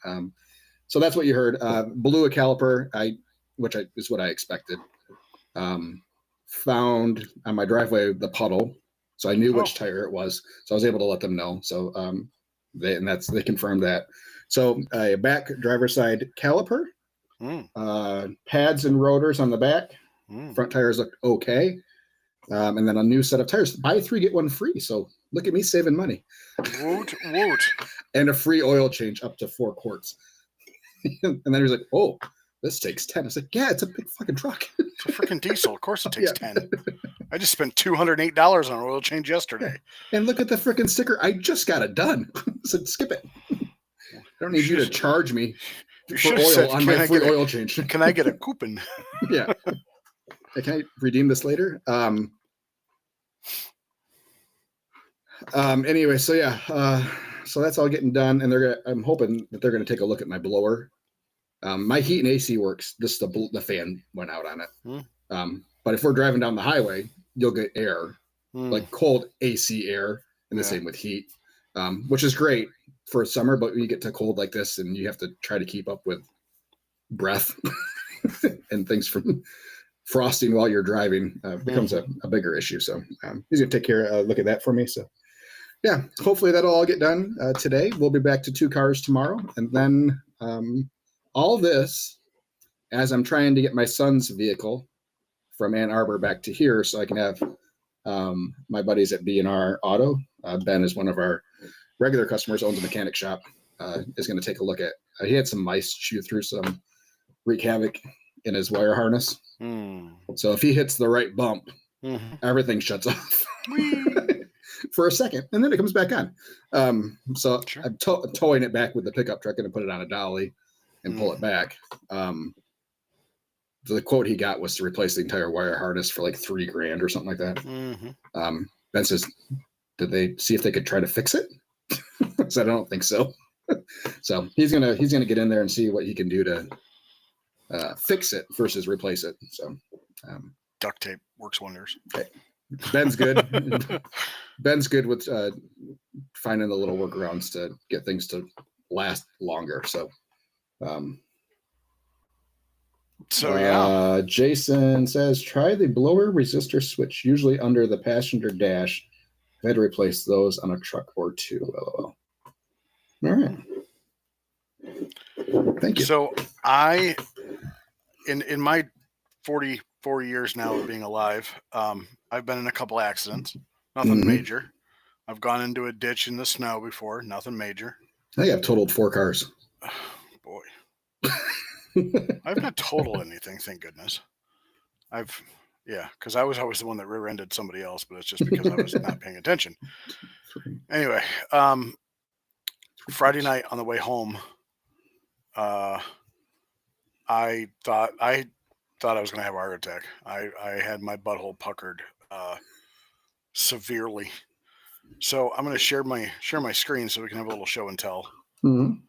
So that's what you heard. Blew a caliper, which is what I expected. Found on my driveway the puddle, so I knew which tire it was. So I was able to let them know. So they confirmed that. So a back driver's side caliper, pads and rotors on the back. Front tires look okay. And then a new set of tires. Buy 3, get 1 free. So look at me saving money. Woot. And a free oil change up to 4 quarts. And then he was like, "Oh, this takes 10." I was like, "Yeah, it's a big fucking truck. It's a freaking diesel. Of course it takes 10. I just spent $208 on an oil change yesterday. And look at the freaking sticker. I just got it done." I said, "Skip it. I don't need you to charge me for oil on my free oil change. Can I get a coupon?" Yeah. Hey, can I redeem this later? Anyway, so yeah, so that's all getting done, and I'm hoping that they're gonna take a look at my blower. My heat and AC works. Just the fan went out on it. But if we're driving down the highway, you'll get air, like cold AC air, and the same with heat, which is great for summer. But when you get to cold like this, and you have to try to keep up with breath and things from frosting while you're driving, becomes a bigger issue. So he's gonna take look at that for me. So yeah, hopefully that'll all get done today. We'll be back to 2 cars tomorrow, and then all this as I'm trying to get my son's vehicle from Ann Arbor back to here, so I can have my buddies at B&R Auto. Ben is one of our regular customers, owns a mechanic shop. Is going to take a look at. He had some mice chew through some, wreak havoc in his wire harness. So if he hits the right bump, everything shuts off for a second, and then it comes back on. So sure. I'm towing it back with the pickup truck and put it on a dolly and pull it back. The quote he got was to replace the entire wire harness for like $3,000 or something like that. Ben says, did they see if they could try to fix it? So I don't think so. So he's gonna get in there and see what he can do to fix it versus replace it. So duct tape works wonders. Okay. Ben's good. Ben's good with finding the little workarounds to get things to last longer. So, Jason says, try the blower resistor switch, usually under the passenger dash. I've had to replace those on a truck or two. LOL. All right. Thank you. So in my 44 years now of being alive, I've been in a couple accidents. Nothing major. I've gone into a ditch in the snow before. Nothing major. I think I've totaled 4 cars. Boy. I've not totaled anything, thank goodness. Because I was always the one that rear-ended somebody else, but it's just because I was not paying attention. Anyway, Friday night on the way home, I thought I was going to have a heart attack. I had my butthole puckered severely. So I'm going to share my screen so we can have a little show and tell. Mm-hmm.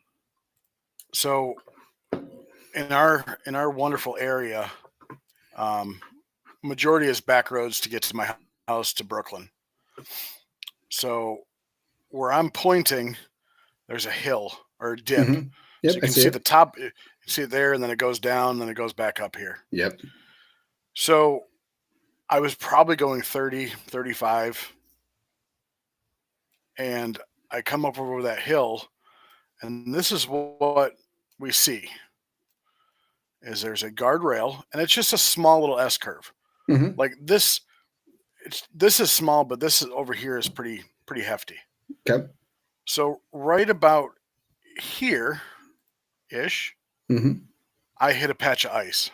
So in our wonderful area, majority is back roads to get to my house to Brooklyn. So where I'm pointing, there's a hill or a dip. Mm-hmm. Yep, so you can see the top, you see it there, and then it goes down, then it goes back up here. Yep. So I was probably going 30, 35, and I come up over that hill, and this is what we see. Is there's a guardrail, and it's just a small little S curve. Mm-hmm. Like this, this is small, but this is over here is pretty hefty. Okay. So right about here-ish, I hit a patch of ice,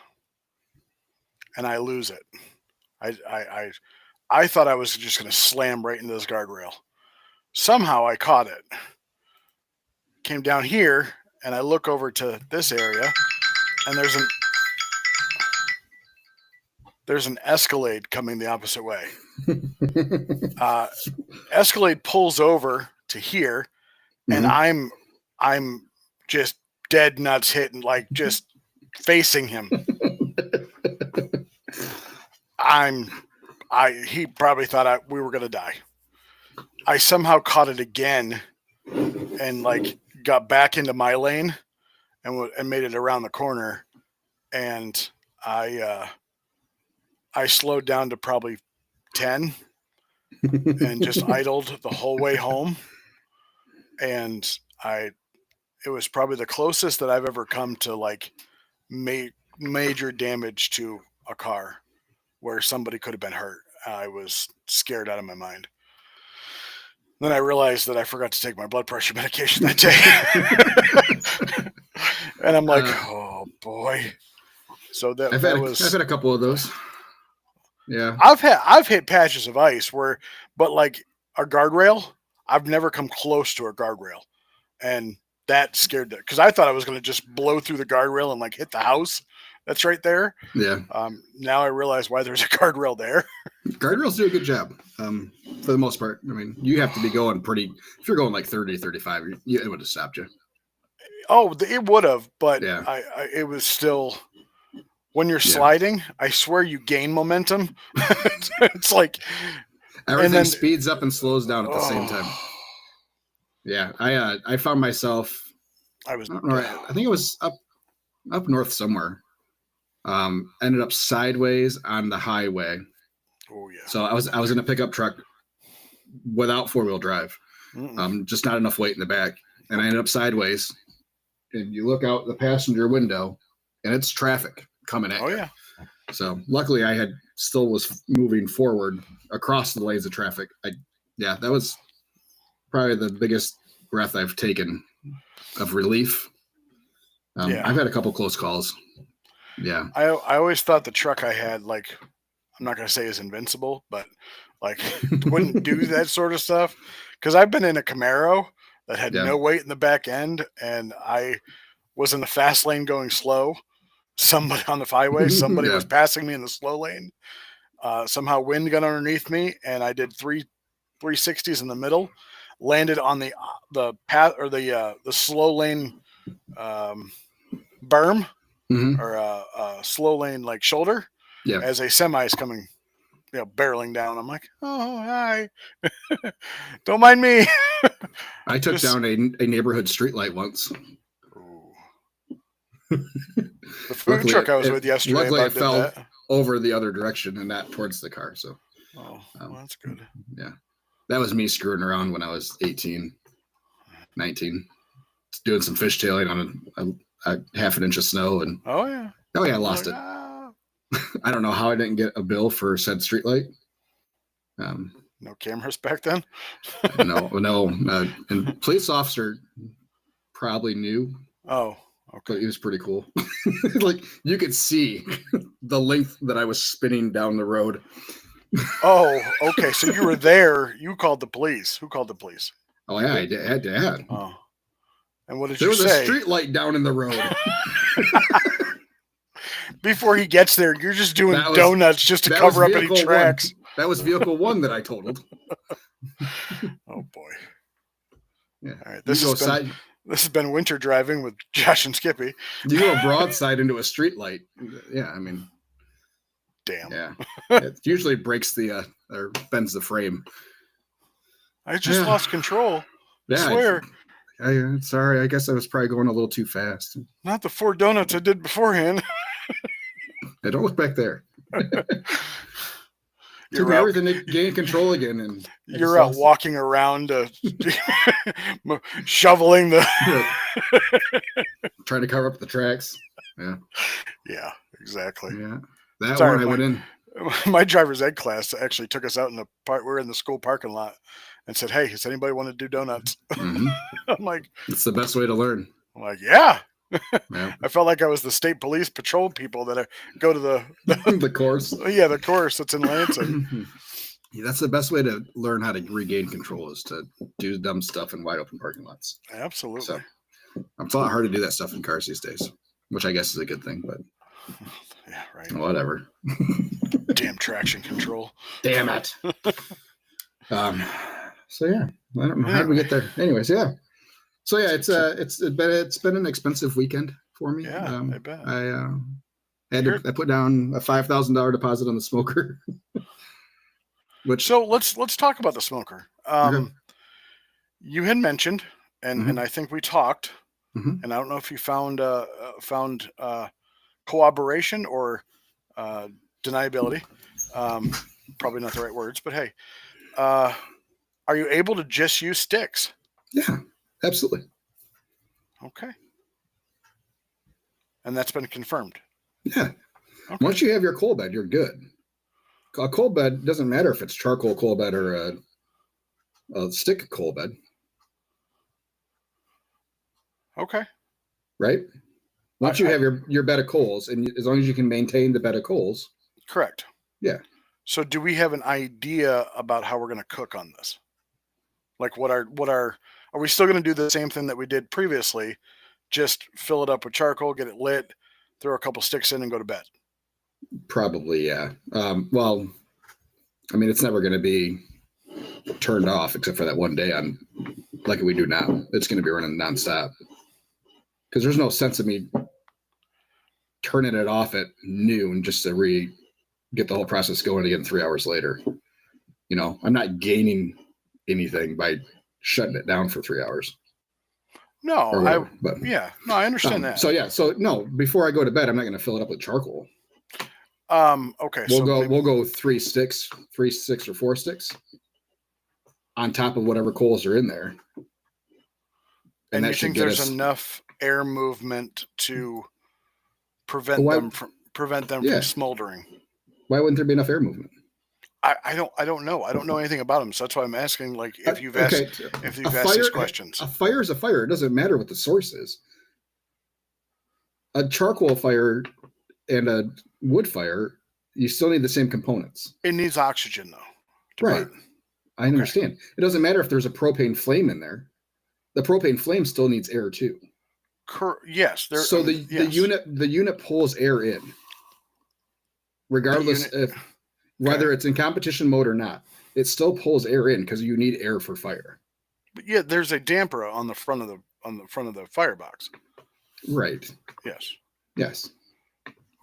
and I lose it. I thought I was just going to slam right into this guardrail. Somehow I caught it. Came down here, and I look over to this area, and there's an Escalade coming the opposite way. Escalade pulls over to here, and I'm just dead nuts hitting, like just facing him. He probably thought we were gonna die. I somehow caught it again, and like got back into my lane, and made it around the corner, and I slowed down to probably 10 and just idled the whole way home. And it was probably the closest that I've ever come to like major damage to a car where somebody could have been hurt. I was scared out of my mind. Then I realized that I forgot to take my blood pressure medication that day. And I'm like, oh boy. So I've had a couple of those. Yeah. I've hit patches of ice but like a guardrail, I've never come close to a guardrail. And that scared it because I thought I was going to just blow through the guardrail and like hit the house that's right there. Yeah. Now I realize why there's a guardrail there. Guardrails do a good job for the most part. I mean, you have to be going if you're going like 30, 35, it would have stopped you. Oh, it would have, but yeah. It was still, when you're sliding, I swear you gain momentum. It's like everything speeds up and slows down at the same time. Yeah, I found myself. I think it was up north somewhere. Ended up sideways on the highway. Oh yeah. So I was in a pickup truck without 4-wheel drive. Just not enough weight in the back, and I ended up sideways. And you look out the passenger window, and it's traffic coming at you. Oh yeah. So luckily, I still was moving forward across the lanes of traffic. That was probably the biggest breath I've taken of relief. I've had a couple close calls. Yeah. I always thought the truck I had, like, I'm not going to say is invincible, but like wouldn't do that sort of stuff. Because I've been in a Camaro that had no weight in the back end, and I was in the fast lane going slow. Somebody on the highway, somebody was passing me in the slow lane. Somehow wind got underneath me, and I did 360s in the middle, landed on the path or the slow lane berm or slow lane like shoulder as a semi is coming barreling down. I'm like, oh, hi. Don't mind me. I took down a neighborhood streetlight once. The food truck I was with yesterday luckily about it did fell that. over the other direction and not towards the car. So, well, that's good. Yeah. That was me screwing around when I was 18, 19, doing some fishtailing on a half an inch of snow. And I lost it. I don't know how I didn't get a bill for said streetlight. No cameras back then? No. And police officer probably knew. Oh, okay. But he was pretty cool. Like you could see the length that I was spinning down the road. Oh, okay. So you were there. You called the police. Who called the police? Oh yeah, I did. Oh, and what did there you was say? A street light down in the road. Before he gets there, you're just doing donuts just to cover up any tracks. That was vehicle 1 that I totaled. Oh boy. Yeah. All right. This has been winter driving with Josh and Skippy. You go broadside into a street light. Yeah, I mean. Damn. Yeah. It usually breaks or bends the frame. I just lost control. Yeah, I swear. Sorry, I guess I was probably going a little too fast. Not the 4 donuts I did beforehand. Hey, don't look back there. Took everything to gain control again, and you're out walking around, shoveling trying to cover up the tracks. Yeah, exactly. Yeah, I went in. My driver's ed class actually took us out in we're in the school parking lot and said, "Hey, does anybody want to do donuts?" Mm-hmm. I'm like, "It's the best way to learn." I'm like, "Yeah." Yeah. I felt like I was the state police patrol people that go to the course. Yeah, the course that's in Lansing. Yeah, that's the best way to learn how to regain control is to do dumb stuff in wide open parking lots. Absolutely. So it's a lot hard to do that stuff in cars these days, which I guess is a good thing, but yeah, right. Whatever. Damn traction control. Damn it. So yeah, I don't know how did we get there. Anyways, yeah. So yeah, it's been an expensive weekend for me. Yeah, I bet. I put down a $5,000 deposit on the smoker. So let's talk about the smoker. Okay. You had mentioned, and I think we talked, and I don't know if you found cooperation or deniability. Probably not the right words, but hey, are you able to just use sticks? Yeah, absolutely. Okay. And that's been confirmed. Yeah. Okay. Once you have your coal bed, you're good. A coal bed doesn't matter if it's charcoal coal bed or a stick coal bed. Okay. Right? Once you have your bed of coals, and as long as you can maintain the bed of coals. Correct. Yeah. So do we have an idea about how we're going to cook on this? Like are we still going to do the same thing that we did previously? Just fill it up with charcoal, get it lit, throw a couple sticks in and go to bed. Probably, yeah. Well, I mean, it's never going to be turned off except for that one day on like we do now. It's going to be running nonstop because there's no sense of me turning it off at noon just to get the whole process going again 3 hours later. You know, I'm not gaining anything by shutting it down for 3 hours. No, I understand that. So no, before I go to bed, I'm not going to fill it up with charcoal. Okay. We'll go 3 sticks or 4 sticks on top of whatever coals are in there. And you think there's enough air movement to prevent them from smoldering? Why wouldn't there be enough air movement? I don't know. I don't know anything about them, so that's why I'm asking. Like, if you've asked these questions. A fire is a fire. It doesn't matter what the source is. A charcoal fire and a wood fire, you still need the same components. It needs oxygen, though. Right. I understand. Okay. It doesn't matter if there's a propane flame in there. The propane flame still needs air too. Yes. So the unit pulls air in, regardless of whether it's in competition mode or not. It still pulls air in because you need air for fire. But yeah, there's a damper on the front of the firebox. Right. Yes. Yes.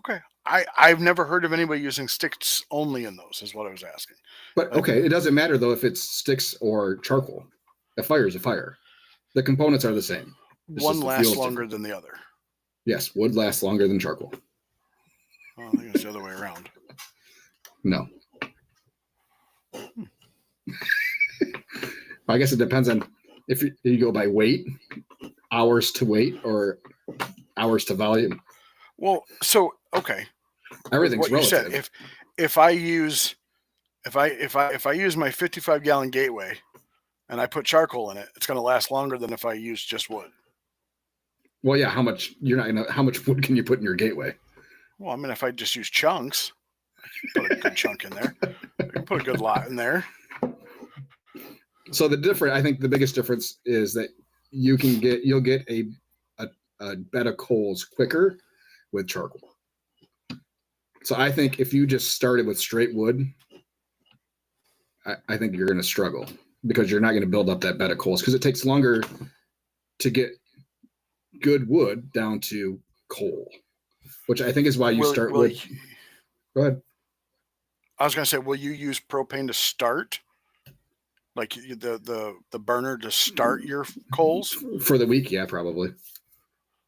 Okay. I've never heard of anybody using sticks only in those, is what I was asking. But okay, it doesn't matter though if it's sticks or charcoal. A fire is a fire. The components are the same. One lasts longer than the other. Yes, wood lasts longer than charcoal. Well, I think it's the other way around. No. I guess it depends on if you go by weight, hours to weight, or hours to volume. Well, so okay. Everything's what relative. You said, if I use my 55-gallon gateway and I put charcoal in it, it's going to last longer than if I use just wood. Well, yeah. How much wood can you put in your gateway? Well, I mean, if I just use chunks, I can put a good chunk in there. I can put a good lot in there. So I think the biggest difference is that you'll get a bed of coals quicker with charcoal. So I think if you just started with straight wood, I think you're going to struggle because you're not going to build up that bed of coals because it takes longer to get good wood down to coal, which I think is why you start with. Go ahead. I was going to say, will you use propane to start? Like the burner to start your coals? For the week, yeah, probably.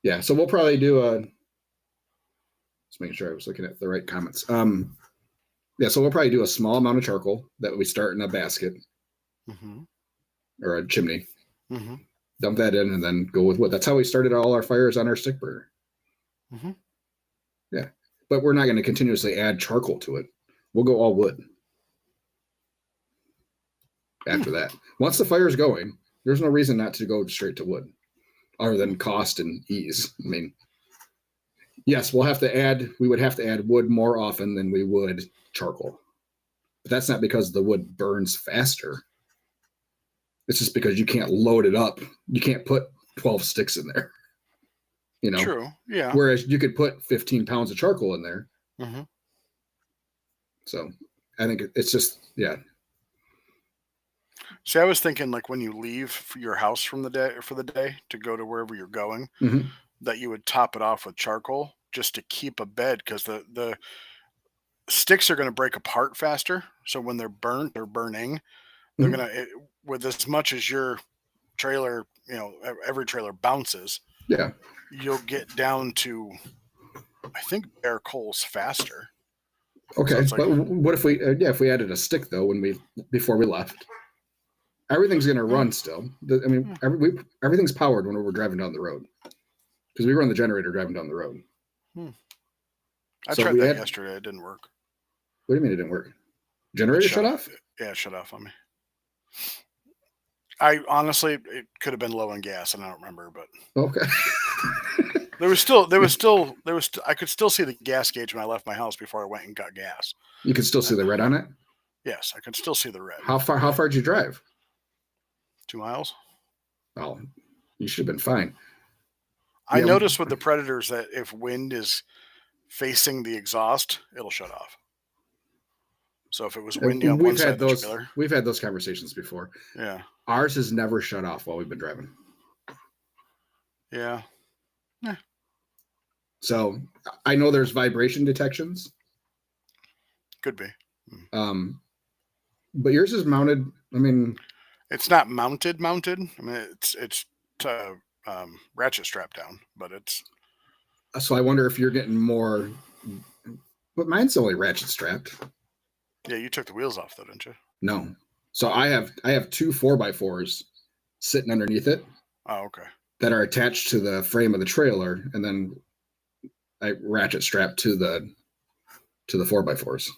Yeah, so we'll probably do just making sure I was looking at the right comments. Yeah, so we'll probably do a small amount of charcoal that we start in a basket or a chimney. Mm-hmm. Dump that in and then go with wood. That's how we started all our fires on our stick burner. Mm-hmm. Yeah, but we're not going to continuously add charcoal to it. We'll go all wood. After that, once the fire's going, there's no reason not to go straight to wood other than cost and ease. I mean, yes, we would have to add wood more often than we would charcoal, but that's not because the wood burns faster. It's just because you can't load it up. You can't put 12 sticks in there, True. Yeah. Whereas you could put 15 pounds of charcoal in there. Mm-hmm. So I think it's just, yeah. See, I was thinking like when you leave your house for the day to go to wherever you're going, that you would top it off with charcoal just to keep a bed because the sticks are going to break apart faster. So when they're burnt or burning, they're going to, with as much as your trailer, every trailer bounces. Yeah. You'll get down to, I think, bare coals faster. Okay. So but what if we added a stick though before we left? Everything's going to run still. Everything's powered when we're driving down the road because we run the generator driving down the road. I tried that yesterday. It didn't work. What do you mean it didn't work? Generator shut off? Yeah, it shut off on me. I honestly, it could have been low in gas, and I don't remember, but okay. I could still see the gas gauge when I left my house before I went and got gas. You could still see the red on it? Yes, I could still see the red. How far did you drive? 2 miles. Oh, you should have been fine. I noticed with the Predators that if wind is facing the exhaust, it'll shut off. So if it was windy on one side of the trailer. We've had those conversations before. Yeah. Ours has never shut off while we've been driving. Yeah. So I know there's vibration detections. Could be. But yours is mounted. I mean, it's not mounted. I mean, it's ratchet strap down, but it's. So I wonder if you're getting more. But mine's only ratchet strapped. Yeah, you took the wheels off though, didn't you? No. So I have 2 4x4s sitting underneath it. Oh, okay. That are attached to the frame of the trailer, and then I ratchet strap to the 4x4s.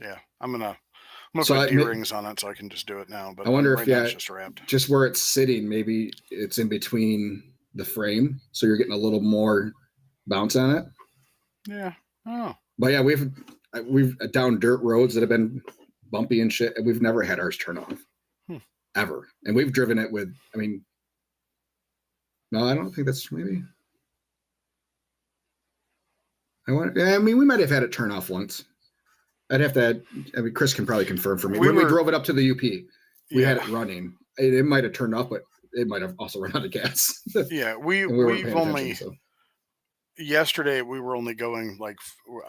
Yeah, I'm gonna put D-rings on it so I can just do it now. But I wonder if it's just wrapped. Just where it's sitting, maybe it's in between the frame, so you're getting a little more bounce on it. Yeah. Oh. But yeah, we've down dirt roads that have been bumpy and shit, and we've never had ours turn off ever. And we've driven it with. I mean, no, I don't think that's maybe. We might have had it turn off once. I'd have to. Chris can probably confirm for me. When we drove it up to the UP, we had it running. It might have turned off, but it might have also run out of gas. Yeah, we've only. yesterday we were only going like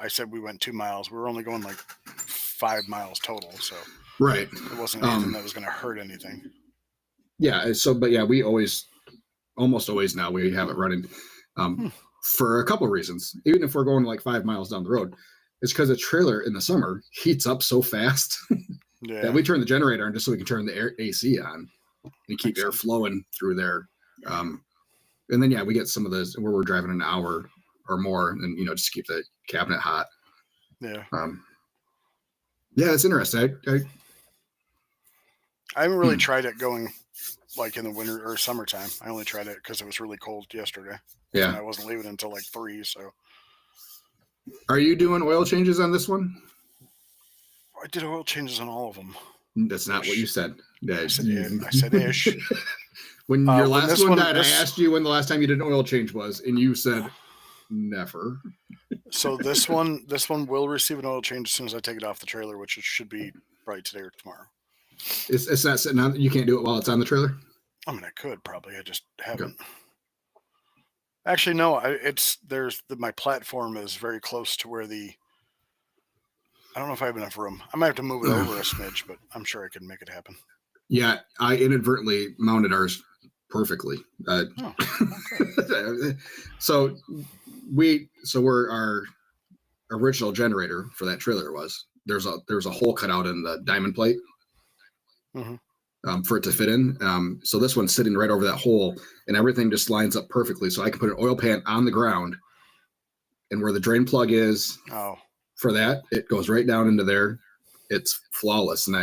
I said we went 2 miles. We were only going like 5 miles total, so Right. it wasn't anything that was going to hurt anything. Yeah. So, but yeah, we almost always now we have it running for a couple of reasons. Even if we're going like 5 miles down the road, it's because a trailer in the summer heats up so fast that we turn the generator on just so we can turn the AC on and keep air flowing through there. And then, yeah, we get some of those where we're driving an hour or more and, just keep the cabinet hot. Yeah. Yeah, it's interesting. I haven't really tried it going like in the winter or summertime. I only tried it because it was really cold yesterday. Yeah. And I wasn't leaving until like 3. So. Are you doing oil changes on this one? I did oil changes on all of them. That's not what you said. I said ish. When your last one died, I asked you when the last time you did an oil change was, and you said never. So this one will receive an oil change as soon as I take it off the trailer, which it should be probably today or tomorrow. It's not sitting on. You can't do it while it's on the trailer. I mean, I could probably. I just haven't. Okay. Actually, no. My platform is very close to where I don't know if I have enough room. I might have to move it over a smidge, but I'm sure I can make it happen. Yeah, I inadvertently mounted ours perfectly. So where our original generator for that trailer was, there's a hole cut out in the diamond plate for it to fit in. So this one's sitting right over that hole, and everything just lines up perfectly. So I can put an oil pan on the ground, and where the drain plug is. Oh. For that, it goes right down into there. It's flawless, and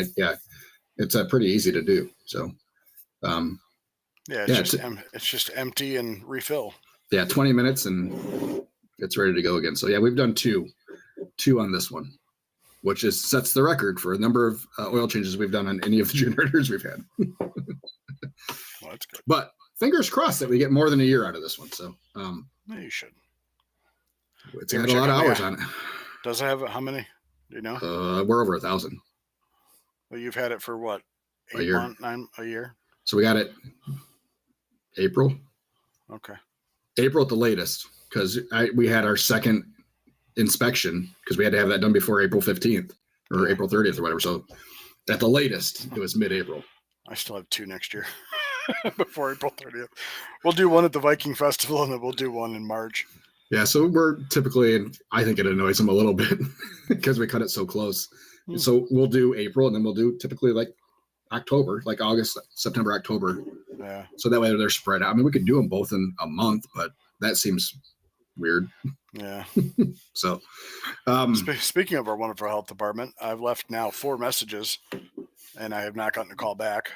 it's pretty easy to do. So, it's just empty and refill. Yeah, 20 minutes and it's ready to go again. So yeah, we've done two on this one, which sets the record for a number of oil changes we've done on any of the generators we've had. Well, that's good. But fingers crossed that we get more than a year out of this one. So, you should. It's got a lot of hours on it. Does it have how many? Do you know? We're over 1,000. Well, you've had it for what? A year. A year. So we got it April. Okay. April at the latest, because we had our second inspection because we had to have that done before April 15th or April 30th or whatever. So at the latest, it was mid-April. I still have 2 next year before April 30th. We'll do one at the Viking Festival and then we'll do one in March. Yeah, so we're typically, and I think it annoys them a little bit because we cut it so close. So we'll do April, and then we'll do typically like October, like August, September, October. Yeah. So that way they're spread out. I mean, we could do them both in a month, but that seems weird. Yeah. So, speaking of our wonderful health department, I've left now 4 messages, and I have not gotten a call back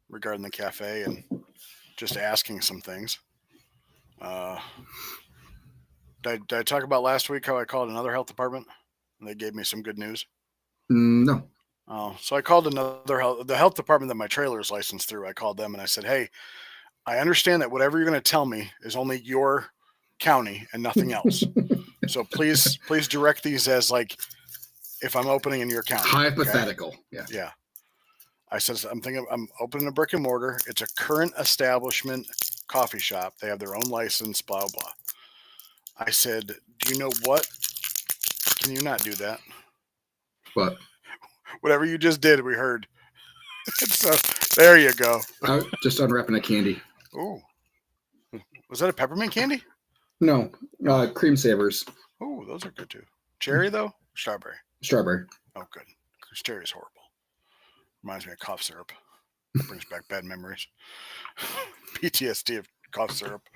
regarding the cafe and just asking some things. Did I talk about last week how I called another health department and they gave me some good news? No. Oh, so I called the health department that my trailer is licensed through. I called them and I said, hey, I understand that whatever you're going to tell me is only your county and nothing else. So please direct these as like if I'm opening in your county. Hypothetical. Okay? Yeah. I said, I'm opening a brick and mortar. It's a current establishment coffee shop. They have their own license, blah, blah. I said, do you know what? Can you not do that? What? Whatever you just did, we heard. So there you go. Just unwrapping a candy. Oh, was that a peppermint candy? No, cream savers. Oh, those are good too. Cherry though? Strawberry. Strawberry. Oh, good. Because cherry is horrible. Reminds me of cough syrup. It brings back bad memories. PTSD of cough syrup.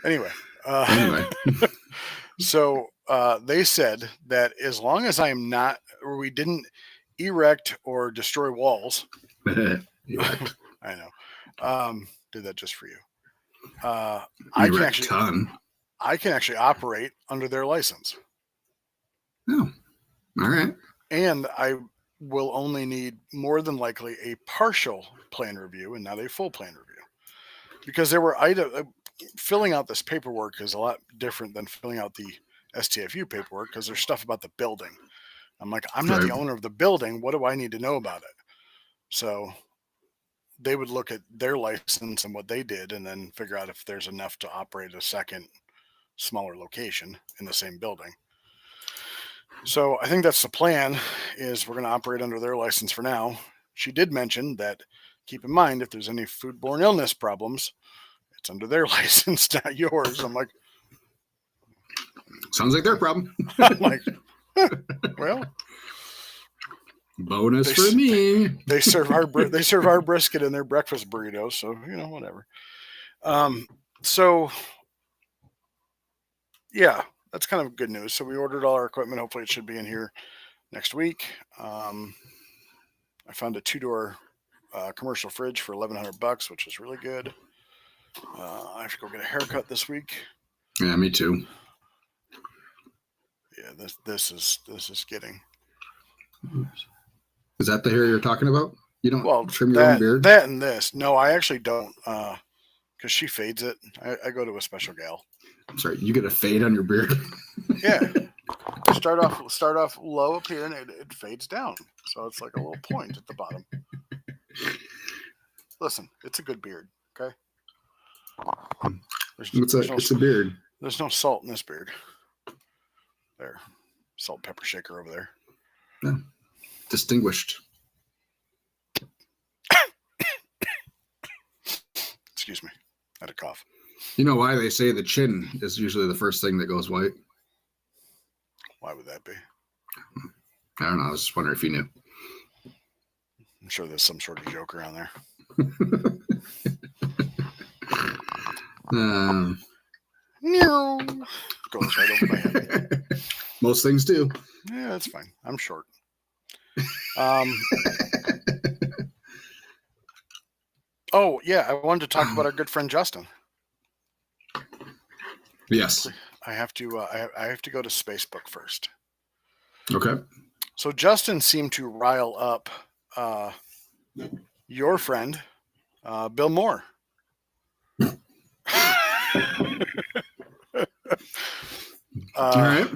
Anyway. So they said that as long as I am not, or we didn't erect or destroy walls. I know. Did that just for you. I can actually operate under their license. Oh, all right. And I will only need more than likely a partial plan review and not a full plan review, because there were filling out this paperwork is a lot different than filling out the STFU paperwork because there's stuff about the building. I'm like, I'm not the owner of the building. What do I need to know about it? So they would look at their license and what they did and then figure out if there's enough to operate a second smaller location in the same building. So I think that's the plan, is we're going to operate under their license for now. She did mention that keep in mind, if there's any foodborne illness problems, it's under their license, not yours. I'm like, sounds like their problem. I'm like, well, bonus for me. They serve our brisket in their breakfast burritos, so whatever. So yeah, that's kind of good news. So we ordered all our equipment. Hopefully, it should be in here next week. I found a 2-door commercial fridge for $1,100, which is really good. I have to go get a haircut this week. Yeah, me too. Yeah, this is getting. Is that the hair you're talking about? You don't trim your own beard? That and this. No, I actually don't, because she fades it. I go to a special gal. Sorry, you get a fade on your beard? Yeah. Start off low up here, and it fades down. So it's like a little point at the bottom. Listen, it's a good beard, okay? It's a beard. There's no salt in this beard. There. Salt pepper shaker over there. Yeah. Distinguished. Excuse me. I had a cough. You know why they say the chin is usually the first thing that goes white? Why would that be? I don't know. I was just wondering if you knew. I'm sure there's some sort of joke around there. No. Goes right over my head. Most things do. Yeah, that's fine. I'm short. Oh, yeah. I wanted to talk about our good friend Justin. Yes. I have to. I have to go to Spacebook first. Okay. So Justin seemed to rile up your friend, Bill Moore. All right.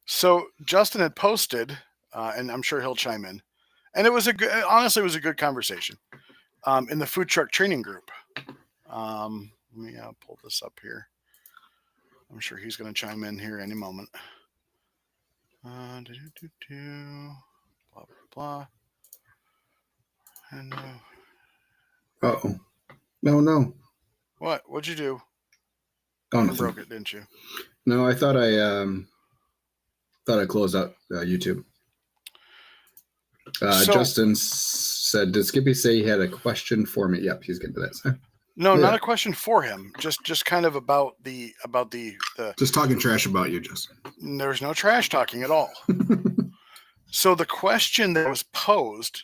So Justin had posted, and I'm sure he'll chime in. And it was honestly, it was a good conversation in the food truck training group. Let me pull this up here. I'm sure he's going to chime in here any moment. Blah, blah, blah. And Uh-oh. No. what? What'd you do? Oh, You nothing. broke it, didn't you? No, I thought I closed out YouTube. Justin said, "Did Skippy say he had a question for me?" Yep, he's getting to that. So, No, yeah. not a question for him. Just kind of about the just talking trash about you, Justin. There's no trash talking at all. So the question that was posed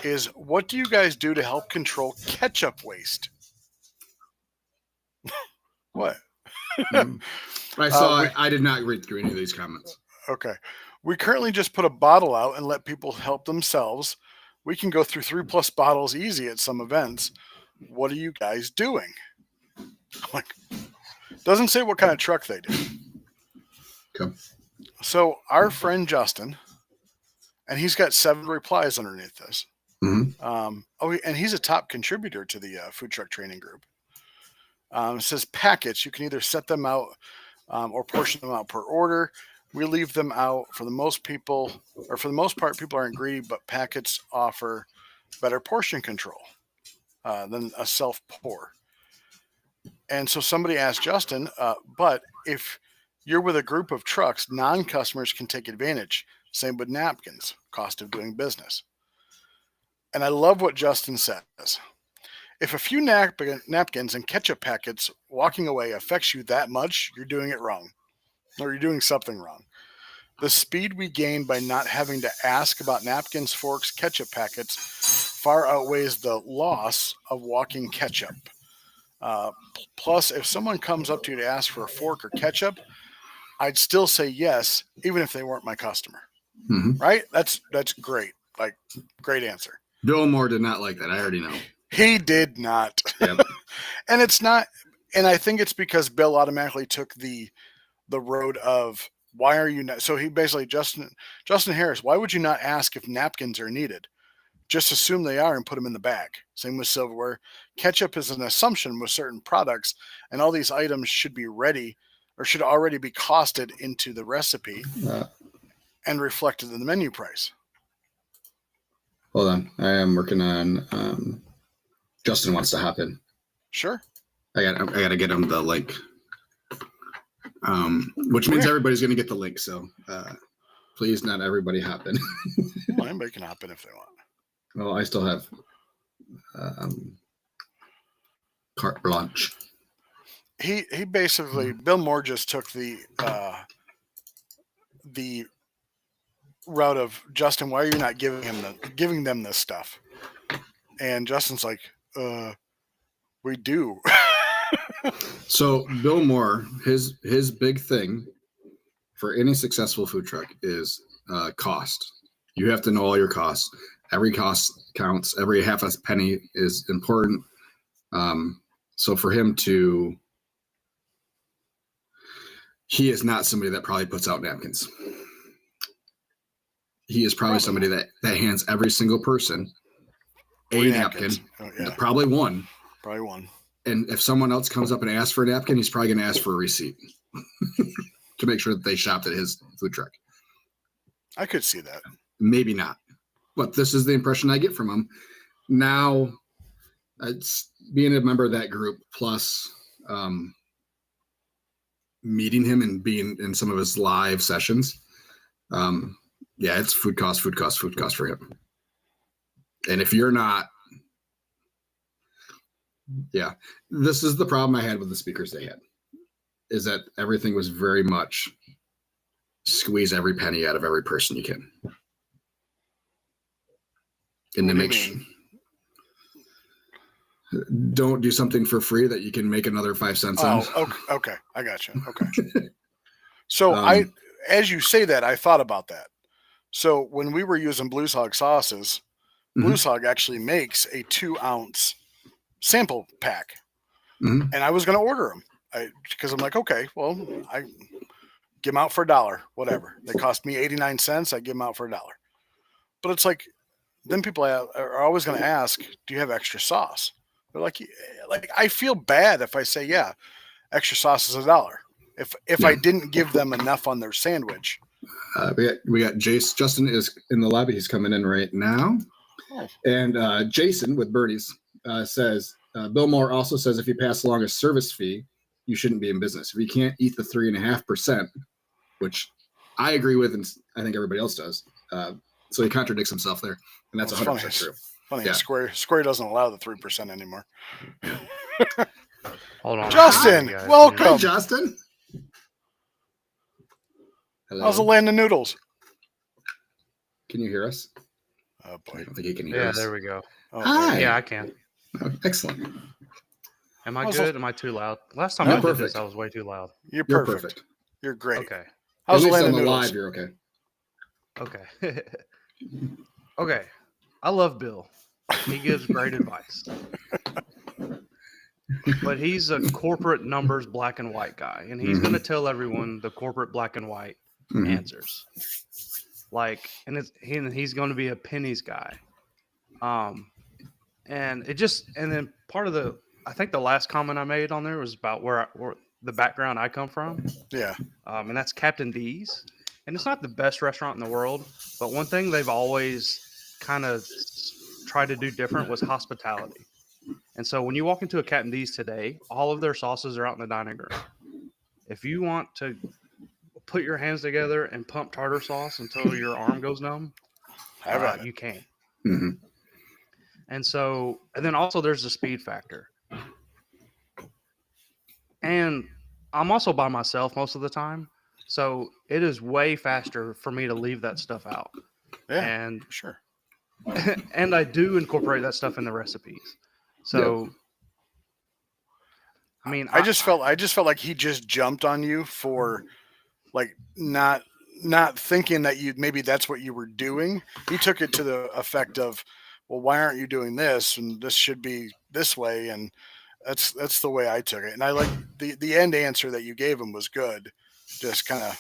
is, what do you guys do to help control ketchup waste? What? I saw. I did not read through any of these comments. Okay. We currently just put a bottle out and let people help themselves. We can go through 3+ bottles easy at some events. What are you guys doing? Like, doesn't say what kind of truck they do. Okay. So our friend Justin, and he's got 7 replies underneath this. Mm-hmm. And he's a top contributor to the food truck training group. It says packets. You can either set them out or portion them out per order. We leave them out for the most part. People aren't greedy, but packets offer better portion control than a self pour. And so somebody asked Justin, but if you're with a group of trucks, non-customers can take advantage. Same with napkins, cost of doing business. And I love what Justin says. If a few napkins and ketchup packets walking away affects you that much, you're doing it wrong, or you're doing something wrong. The speed we gain by not having to ask about napkins, forks, ketchup packets far outweighs the loss of walking ketchup. Plus, if someone comes up to you to ask for a fork or ketchup, I'd still say yes, even if they weren't my customer. Mm-hmm. Right? That's great. Like, great answer. Bill Moore did not like that. I already know. He did not. Yep. And it's not, and I think it's because Bill automatically took the road of, why are you not? So he basically, Justin Harris, why would you not ask if napkins are needed? just assume they are and put them in the bag. Same with silverware. Ketchup is an assumption with certain products, and all these items should be ready or should already be costed into the recipe and reflected in the menu price. Hold on. I am working on Justin wants to hop in. Sure. I got to get him the link. Which means everybody's going to get the link. So please, not everybody hop in. Well, anybody can hop in if they want. Well, I still have carte blanche. He basically, Bill Moore just took the route of, Justin, why are you not giving them this stuff? And Justin's like, we do. So Bill Moore, his big thing for any successful food truck is cost. You have to know all your costs. Every cost counts. Every half a penny is important. So for him he is not somebody that probably puts out napkins. He is probably somebody that hands every single person a napkin. Oh, yeah. Probably one. Probably one. And if someone else comes up and asks for a napkin, he's probably going to ask for a receipt to make sure that they shopped at his food truck. I could see that. Maybe not. But this is the impression I get from him. Now, it's being a member of that group, plus meeting him and being in some of his live sessions. Yeah, it's food cost for him. And if you're not, yeah, this is the problem I had with the speakers they had, is that everything was very much squeeze every penny out of every person you can. And to make sure, don't do something for free that you can make another 5 cents on. Okay. I got you. Okay. So as you say that, I thought about that. So when we were using Blues Hog sauces, Blues Hog actually makes a 2-ounce sample pack. And I was going to order them because I'm like, okay, well, I give them out for $1, whatever. They cost me 89 cents. I give them out for $1. But it's like, then people are always going to ask, do you have extra sauce? They're like I feel bad if I say, yeah, extra sauce is $1. If I didn't give them enough on their sandwich. We got Jace. Justin is in the lobby. He's coming in right now. Oh. And Jason with Birdie's says, Bill Moore also says if you pass along a service fee, you shouldn't be in business. If you can't eat the 3.5%, which I agree with, and I think everybody else does. So he contradicts himself there, and that's 100% true. Funny, yeah. Square doesn't allow the 3% anymore. Hold on, Justin, welcome. Hi, Justin. Hello. How's the land of noodles? Can you hear us? Oh boy, I don't think he can hear us. Yeah, there we go. Oh, hi. Yeah, I can. Oh, excellent. Am I good? Am I too loud? Last time I did this, I was way too loud. You're perfect. You're great. Okay. How's At the least land on of the noodles? live, you're okay. Okay. Okay. I love Bill. He gives great advice. But he's a corporate numbers black and white guy, and he's going to tell everyone the corporate black and white answers. Like, and he's going to be a pennies guy. And then part of I think the last comment I made on there was about where the background I come from. Yeah. And that's Captain D's. And it's not the best restaurant in the world, but one thing they've always kind of tried to do different was hospitality. And so when you walk into a Captain D's today, all of their sauces are out in the dining room. If you want to put your hands together and pump tartar sauce until your arm goes numb, you can. Mm-hmm. And then also there's the speed factor. And I'm also by myself most of the time. So it is way faster for me to leave that stuff out. Yeah, and sure. And I do incorporate that stuff in the recipes. So, I mean, I just felt like he just jumped on you for like not thinking that maybe that's what you were doing. He took it to the effect of, well, why aren't you doing this? And this should be this way. And that's the way I took it. And I like the end answer that you gave him was good. Just kind of,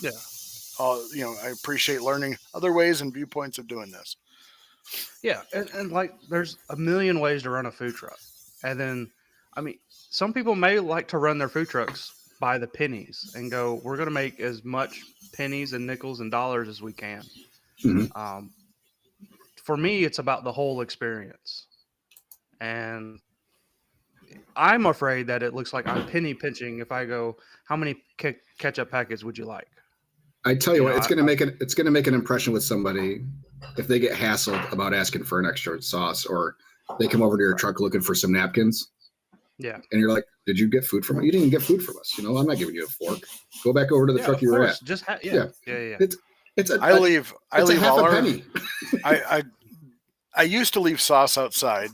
I appreciate learning other ways and viewpoints of doing this. Yeah, and like there's a million ways to run a food truck. And then I mean, some people may like to run their food trucks by the pennies and go, we're gonna make as much pennies and nickels and dollars as we can. Mhm. For me, it's about the whole experience. And I'm afraid that it looks like I'm penny pinching if I go, how many ketchup packets would you like? I tell you, what, know, it's going to make an impression with somebody if they get hassled about asking for an extra sauce, or they come over to your truck looking for some napkins. Yeah. And you're like, did you get food from us? You didn't get food from us. I'm not giving you a fork. Go back over to the truck you were at. Just yeah. It's I leave half all a our penny. I used to leave sauce outside,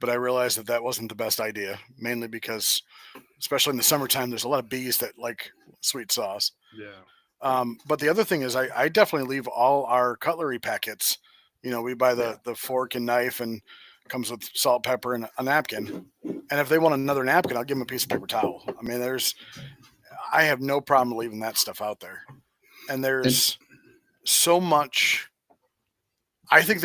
but I realized that wasn't the best idea, mainly because, especially in the summertime, there's a lot of bees that like sweet sauce. Yeah. But the other thing is I definitely leave all our cutlery packets. We buy the fork and knife, and comes with salt, pepper, and a napkin. And if they want another napkin, I'll give them a piece of paper towel. I mean, I have no problem leaving that stuff out there. And there's so much. I think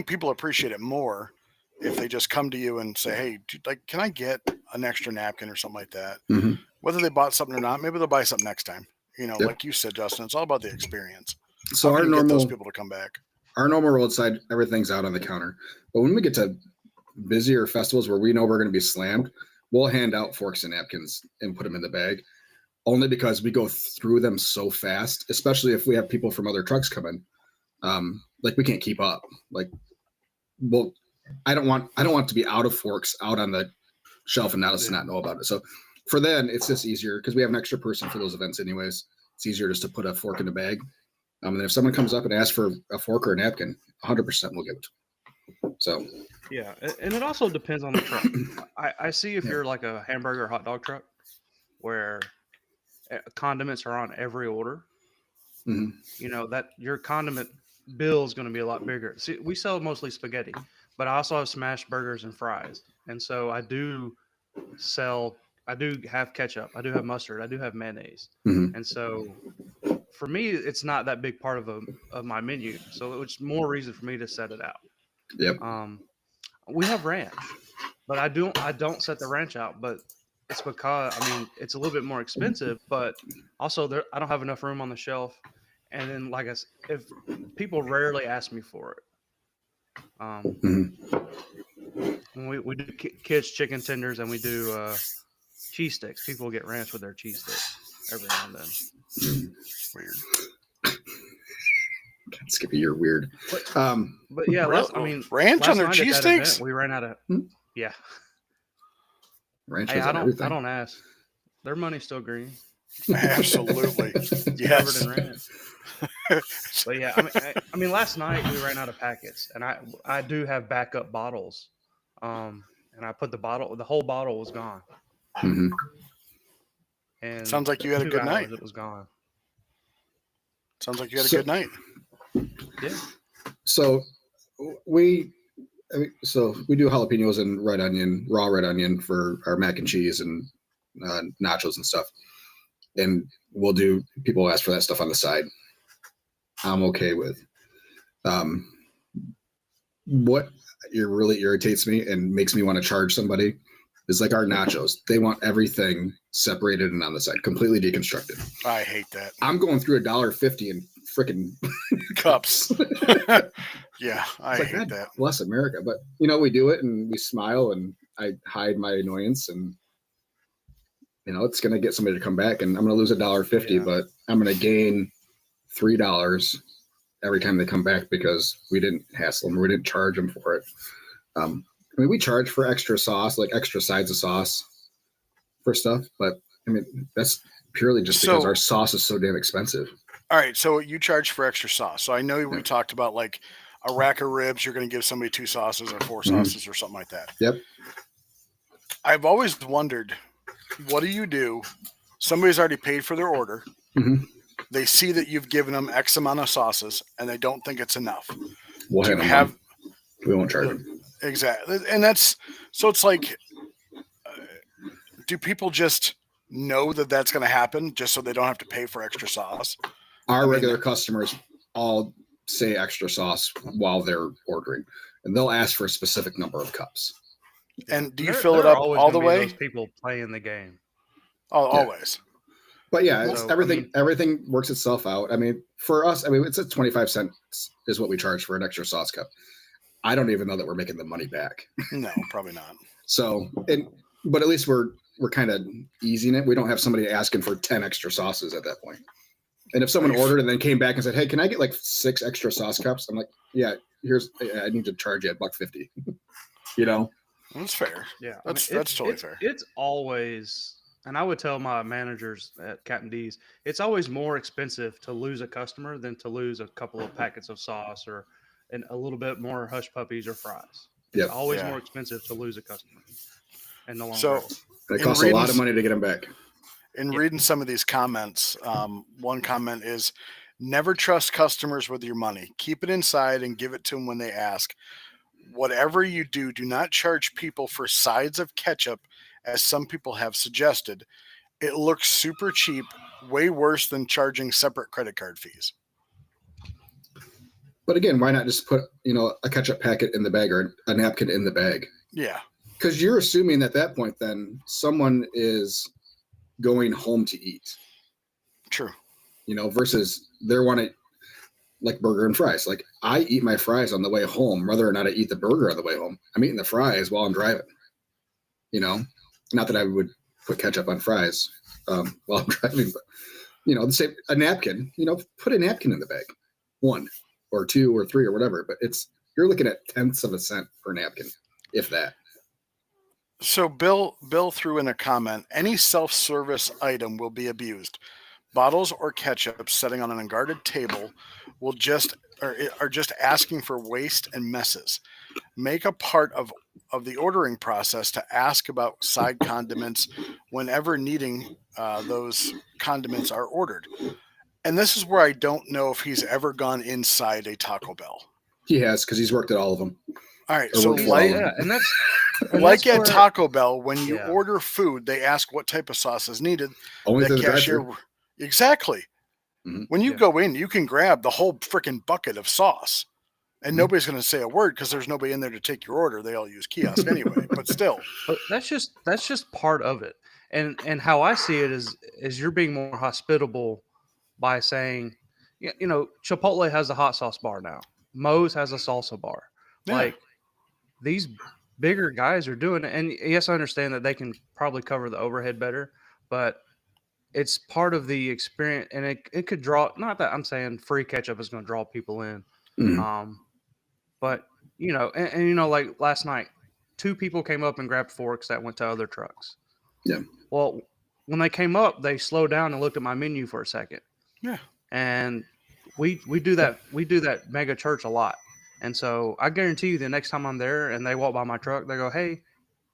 people appreciate it more if they just come to you and say, "Hey, can I get an extra napkin or something like that?" Mm-hmm. Whether they bought something or not, maybe they'll buy something next time. Yep. Like you said, Justin, it's all about the experience. So How can you get those people to come back? Our normal roadside, everything's out on the counter. But when we get to busier festivals where we know we're going to be slammed, we'll hand out forks and napkins and put them in the bag, only because we go through them so fast, especially if we have people from other trucks coming. Like we can't keep up. Like, well, I don't want to be out of forks out on the shelf and not know about it. So for them, it's just easier because we have an extra person for those events anyways. It's easier just to put a fork in the bag. And if someone comes up and asks for a fork or a napkin, 100% we'll give it to them. So yeah, and it also depends on the truck. I see if you're like a hamburger or hot dog truck where condiments are on every order. Mm-hmm. That your condiment bill is going to be a lot bigger. See, we sell mostly spaghetti, but I also have smashed burgers and fries, and so I do have ketchup, I do have mustard, I do have mayonnaise, and so for me, it's not that big part of my menu. So it's more reason for me to set it out. Yep. We have ranch, but I don't set the ranch out, but it's because it's a little bit more expensive, but also I don't have enough room on the shelf. And then, like I said, if people rarely ask me for it, when we do kids chicken tenders and we do cheese sticks, people get ranch with their cheese sticks every now and then. Weird. Skippy, you're weird. But yeah, ranch on their cheesesteaks. We ran out of ranch. Hey, I don't ask. Their money's still green. Absolutely, yes. Covered in ranch. But yeah, last night we ran out of packets, and I do have backup bottles. And I put the whole bottle was gone. Mm-hmm. And sounds like you had a good night. It was gone. Sounds like you had a good night. Yeah. So we do jalapenos and raw red onion for our mac and cheese and nachos and stuff. And people ask for that stuff on the side. I'm okay with. What really irritates me and makes me want to charge somebody is like our nachos. They want everything separated and on the side, completely deconstructed. I hate that. I'm going through $1.50 in freaking cups. Yeah, I hate that. Bless America. But we do it and we smile and I hide my annoyance and it's going to get somebody to come back and I'm going to lose $1.50, but I'm going to gain $3 every time they come back because we didn't hassle them. We didn't charge them for it. We charge for extra sauce, like extra sides of sauce for stuff, but that's purely just because our sauce is so damn expensive. All right. So you charge for extra sauce. So I know we talked about like a rack of ribs. You're going to give somebody 2 sauces or 4 sauces or something like that. Yep. I've always wondered, what do you do? Somebody's already paid for their order. Mm-hmm. They see that you've given them X amount of sauces and they don't think it's enough. We won't charge them. Exactly. And it's like, do people just know that that's going to happen just so they don't have to pay for extra sauce? Our regular customers all say extra sauce while they're ordering, and they'll ask for a specific number of cups. And do you There- fill it there are up always all gonna the be way? Those people playing the game. Oh, Yeah. always. But yeah, it's So, everything works itself out. I mean, for us, it's a 25 cents is what we charge for an extra sauce cup. I don't even know that we're making the money back. No, probably not. So, but at least we're kind of easing it. We don't have somebody asking for 10 extra sauces at that point. And if someone ordered and then came back and said, "Hey, can I get like 6 extra sauce cups?" I'm like, "Yeah, I need to charge you $1.50." You know? That's fair. Yeah, That's totally fair. It's always, and I would tell my managers at Captain D's, it's always more expensive to lose a customer than to lose a couple of packets of sauce or a little bit more hush puppies or fries. It's always more expensive to lose a customer in the long run. It costs a lot of money to get them back. In reading some of these comments, one comment is, never trust customers with your money. Keep it inside and give it to them when they ask. Whatever you do, do not charge people for sides of ketchup, as some people have suggested. It looks super cheap, way worse than charging separate credit card fees. But again, why not just put, a ketchup packet in the bag or a napkin in the bag? Yeah. Because you're assuming at that point then someone is going home to eat. True. Versus they're wanting like burger and fries. Like I eat my fries on the way home, whether or not I eat the burger on the way home. I'm eating the fries while I'm driving. Not that I would put ketchup on fries while I'm driving, but the same a napkin. Put a napkin in the bag, 1 or 2 or 3 or whatever. But you're looking at tenths of a cent per napkin, if that. So Bill threw in a comment, any self-service item will be abused. Bottles or ketchup sitting on an unguarded table are just asking for waste and messes. Make a part of the ordering process to ask about side condiments whenever needing those condiments are ordered. And this is where I don't know if he's ever gone inside a Taco Bell. He has, because he's worked at all of them. All right, Or so worked for all of them. and that's like at where- Taco Bell, when you order food, they ask what type of sauce is needed. Only The the cashier, drive-thru. exactly. Mhm. When you go in, you can grab the whole freaking bucket of sauce, and nobody's going to say a word because there's nobody in there to take your order. They all use kiosk anyway. But still, But that's just part of it. And how I see it is you're being more hospitable by saying, Chipotle has a hot sauce bar now. Moe's has a salsa bar. Yeah. Like these bigger guys are doing it. And yes, I understand that they can probably cover the overhead better, but it's part of the experience, and it could draw. Not that I'm saying free ketchup is going to draw people in, Mhm. but and like last night, 2 people came up and grabbed forks that went to other trucks. Yeah. Well, when they came up, they slowed down and looked at my menu for a second. Yeah. And we do that. We do that mega church a lot. And so I guarantee you, the next time I'm there and they walk by my truck, they go, "Hey,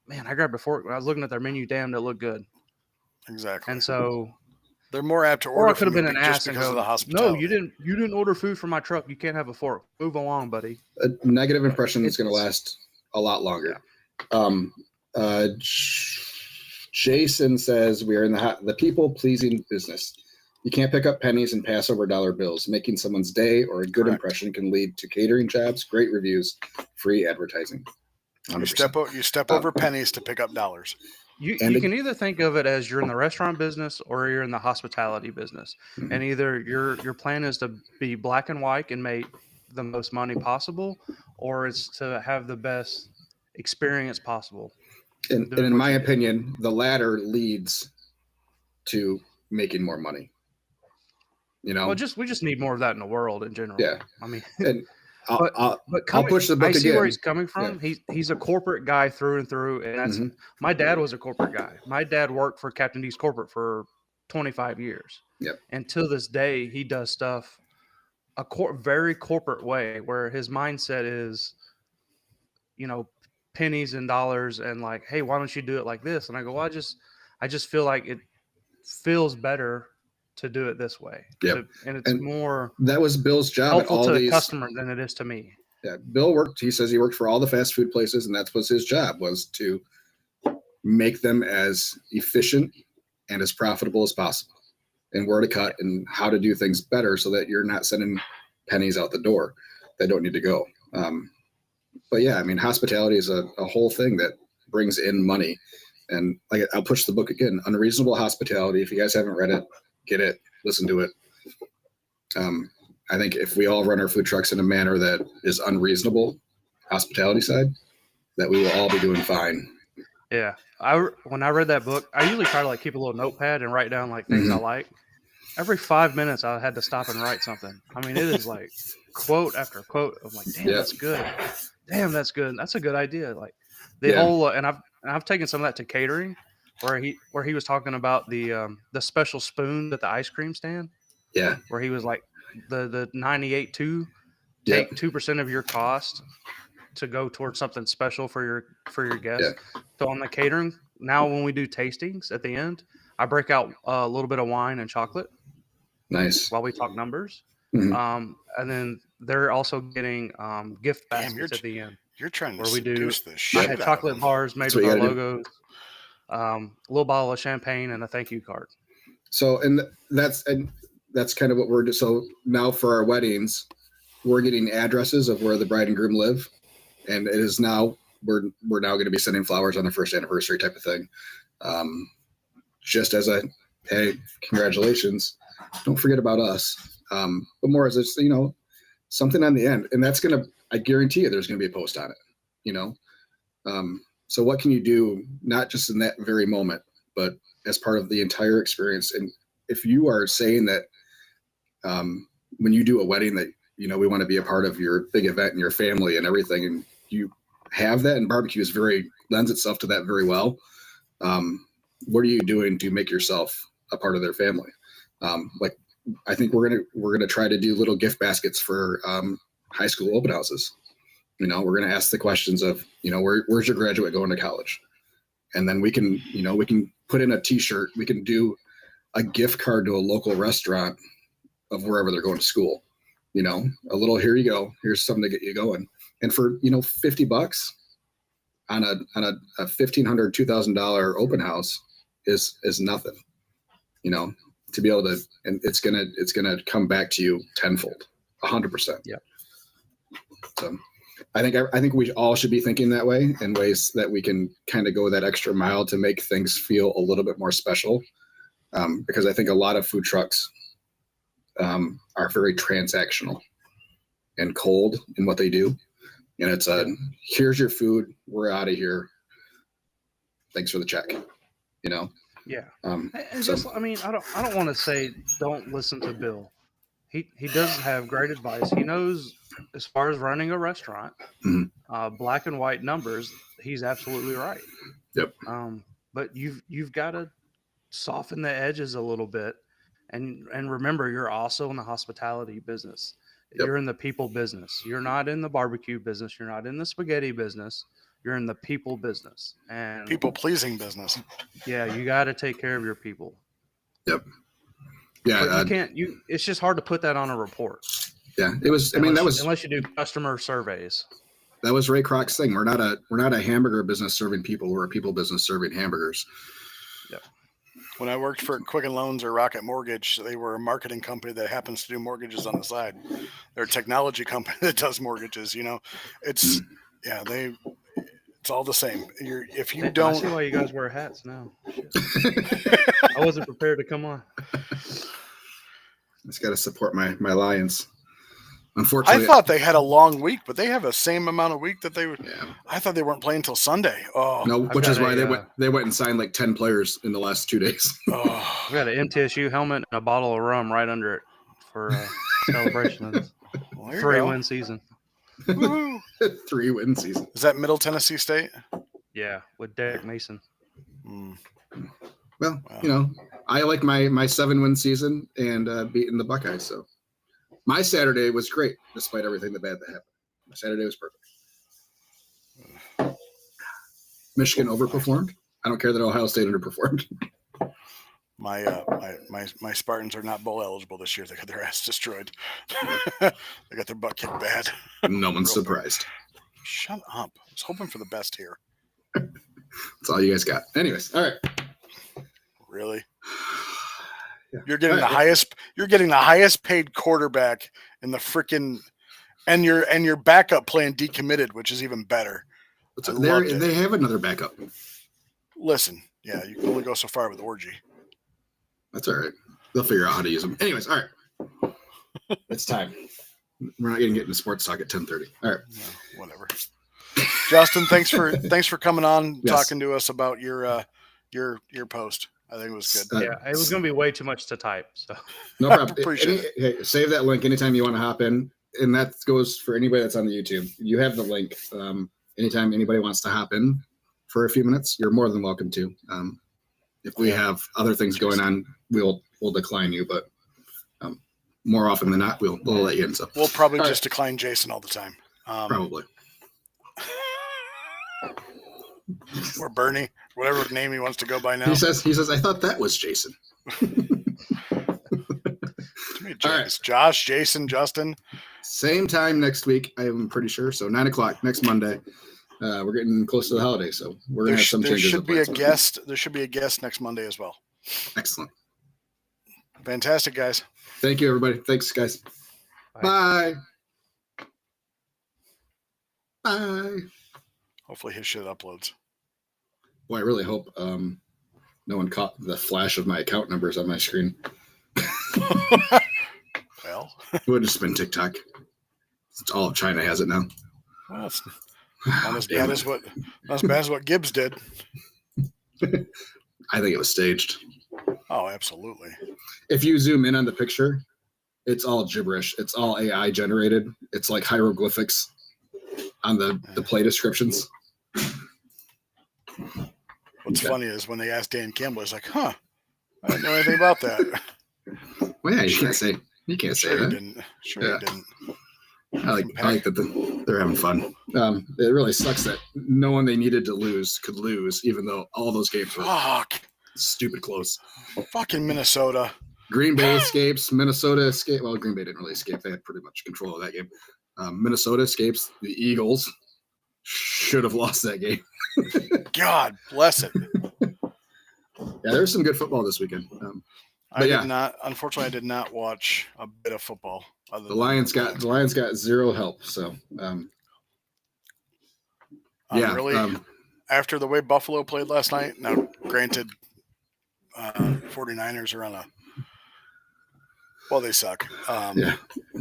man, I grabbed a fork. I was looking at their menu. Damn, it looked good." exactly. And so, They're more apt to or order I could have from been you an just ass and because go, of the "No, hospitality. you didn't order food from my truck. You can't have a fork. Move along, buddy." A negative impression is It's- going to last a lot longer. Jason says we are in the people pleasing business. You can't pick up pennies and pass over dollar bills. Making someone's day or a good Correct. impression can lead to catering jobs, great reviews, free advertising. You 100%. step over pennies to pick up dollars. You And can either think of it as you're in the restaurant business or you're in the hospitality business. Mhm. And either your plan is to be black and white and make the most money possible, or it's to have the best experience possible. And in my opinion, the latter leads to making more money. Well, we just need more of that in the world in general. Yeah. I mean, And but I'll coming, push the book I see again. where he's coming from. He's a corporate guy through and through, and that's Mhm. my dad was a corporate guy. My dad worked for Captain D's corporate for 25 years. Yep. And to this day, he does stuff very corporate way, where his mindset is, pennies and dollars, and like, hey, why don't you do it like this? And I go, well, I just feel like it feels better to do it this way. Yep. And it's And more That was Bill's job at helpful all to the these. customer than it is to me. Yeah, Bill worked. He says he worked for all the fast food places, and that was his job, was to make them as efficient and as profitable as possible, and where to cut and how to do things better, so that you're not sending pennies out the door that don't need to go. But yeah, I mean, hospitality is a whole thing that brings in money. And like, I'll push the book again, Unreasonable Hospitality. If you guys haven't read it, get it, listen to it. I think if we all run our food trucks in a manner that is unreasonable, hospitality side, that we will all be doing fine. Yeah. When I read that book, I usually try to like keep a little notepad and write down like things I like. Every 5 minutes, I had to stop and write something. I mean, it is like quote after quote. I'm like, damn, that's good. Damn, that's good. That's a good idea. Like the whole, and I've taken some of that to catering, where he was talking about the special spoon at the ice cream stand. Yeah. Where he was like the 98.2, take 2% of your cost to go towards something special for your guests. Yeah. So on the catering, now when we do tastings at the end, I break out a little bit of wine and chocolate. Nice. While we talk numbers. Mm-hmm. And then they're also getting gift baskets at the end. You're trying to where we do the shit. I had chocolate bars made with our logos, a little bottle of champagne, and a thank you card. So, and that's kind of what we're doing. So now for our weddings, we're getting addresses of where the bride and groom live, and it is now we're now going to be sending flowers on the first anniversary type of thing. Just as a hey, congratulations. Don't forget about us. But more as it's, something on the end. And that's I guarantee you there's going to be a post on it, So what can you do, not just in that very moment, but as part of the entire experience? And if you are saying that when you do a wedding that, we want to be a part of your big event and your family and everything, and you have that, and barbecue lends itself to that very well. What are you doing to make yourself a part of their family? Like, I think we're gonna try to do little gift baskets for high school open houses. We're gonna ask the questions of, where's your graduate going to college, and then we can put in a T-shirt. We can do a gift card to a local restaurant of wherever they're going to school. A little, here you go. Here's something to get you going. And for $50 on a $1,500, $2,000 open house is nothing. To be able to, and it's gonna come back to you tenfold, 100%. Yeah. So I think we all should be thinking that way, in ways that we can kind of go that extra mile to make things feel a little bit more special. Because I think a lot of food trucks are very transactional and cold in what they do. And it's here's your food, we're out of here. Thanks for the check. Yeah. And just, I don't want to say don't listen to Bill. He does have great advice. He knows, as far as running a restaurant, black and white numbers, he's absolutely right. Yep. But you've got to soften the edges a little bit, and remember, you're also in the hospitality business. Yep. You're in the people business. You're not in the barbecue business. You're not in the spaghetti business. You're in the people business and people pleasing business. Yeah, you got to take care of your people. Yep. Yeah, but you can't. It's just hard to put that on a report. Yeah, it was. Unless you do customer surveys. That was Ray Kroc's thing. We're not a hamburger business serving people. We're a people business serving hamburgers. Yep. When I worked for Quicken Loans or Rocket Mortgage, they were a marketing company that happens to do mortgages on the side. They're a technology company that does mortgages. It's it's all the same. If you don't, I see why you guys wear hats now. I wasn't prepared to come on. Just got to support my Lions. Unfortunately, I thought they had a long week, but they have the same amount of week that they would. Yeah. I thought they weren't playing until Sunday. Oh no, which is why they went and signed like 10 players in the last 2 days. Oh, we got an MTSU helmet and a bottle of rum right under it for celebration of this 3-win season. 3-win season. Is that Middle Tennessee State? Yeah, with Derek Mason. Well, wow. I like my 7-win season and beating the Buckeyes. So my Saturday was great, despite everything the bad that happened. My Saturday was perfect. Michigan overperformed. I don't care that Ohio State underperformed. My Spartans are not bowl eligible this year. They got their ass destroyed. They got their butt kicked bad. No one's surprised. Shut up. I was hoping for the best here. That's all you guys got. Anyways, all right. Really? You're getting the highest. You're getting the highest paid quarterback in the freaking, and your backup playing decommitted, which is even better. They have another backup. Listen, yeah, you can only go so far with Orgy. That's all right. They'll figure out how to use them. Anyways, all right. It's time. We're not going to get into sports talk at 10:30. All right. No, whatever. Justin, thanks for coming on, talking to us about your post. I think it was good. Yeah, it was going to be way too much to type. So no problem. Appreciate it. Hey, save that link anytime you want to hop in, and that goes for anybody that's on the YouTube. You have the link. Anytime anybody wants to hop in for a few minutes, you're more than welcome to. If we have other things going on, we'll decline you, but more often than not, we'll let you in. So we'll probably just decline Jason all the time. Probably. Or Bernie, whatever name he wants to go by now. He says, I thought that was Jason. All right. Josh, Jason, Justin. Same time next week, I'm pretty sure. So 9:00 next Monday. We're getting close to the holiday, so we're gonna have some changes. There should be a guest next Monday as well. Excellent. Fantastic, guys. Thank you, everybody. Thanks, guys. Bye. Bye. Hopefully his shit uploads. Boy, I really hope no one caught the flash of my account numbers on my screen. Well, it would have just been TikTok. It's all of China has it now. Well, it's not as bad as what Gibbs did. I think it was staged. Oh, absolutely. If you zoom in on the picture, it's all gibberish. It's all AI generated. It's like hieroglyphics on the play descriptions. What's funny is when they asked Dan Campbell, he's like, "Huh, I didn't know anything about that." Well, yeah, you can't say that. He didn't. I like that they're having fun. It really sucks that no one they needed to lose could lose, even though all those games were stupid close. Fucking Minnesota. Green Bay escapes. Minnesota escaped. Well, Green Bay didn't really escape. They had pretty much control of that game. Minnesota escapes. The Eagles should have lost that game. God bless it. Yeah, there's some good football this weekend. Unfortunately, I did not watch a bit of football. The Lions got zero help. So, after the way Buffalo played last night. Now, granted, 49ers are on a. Well, they suck. Yeah,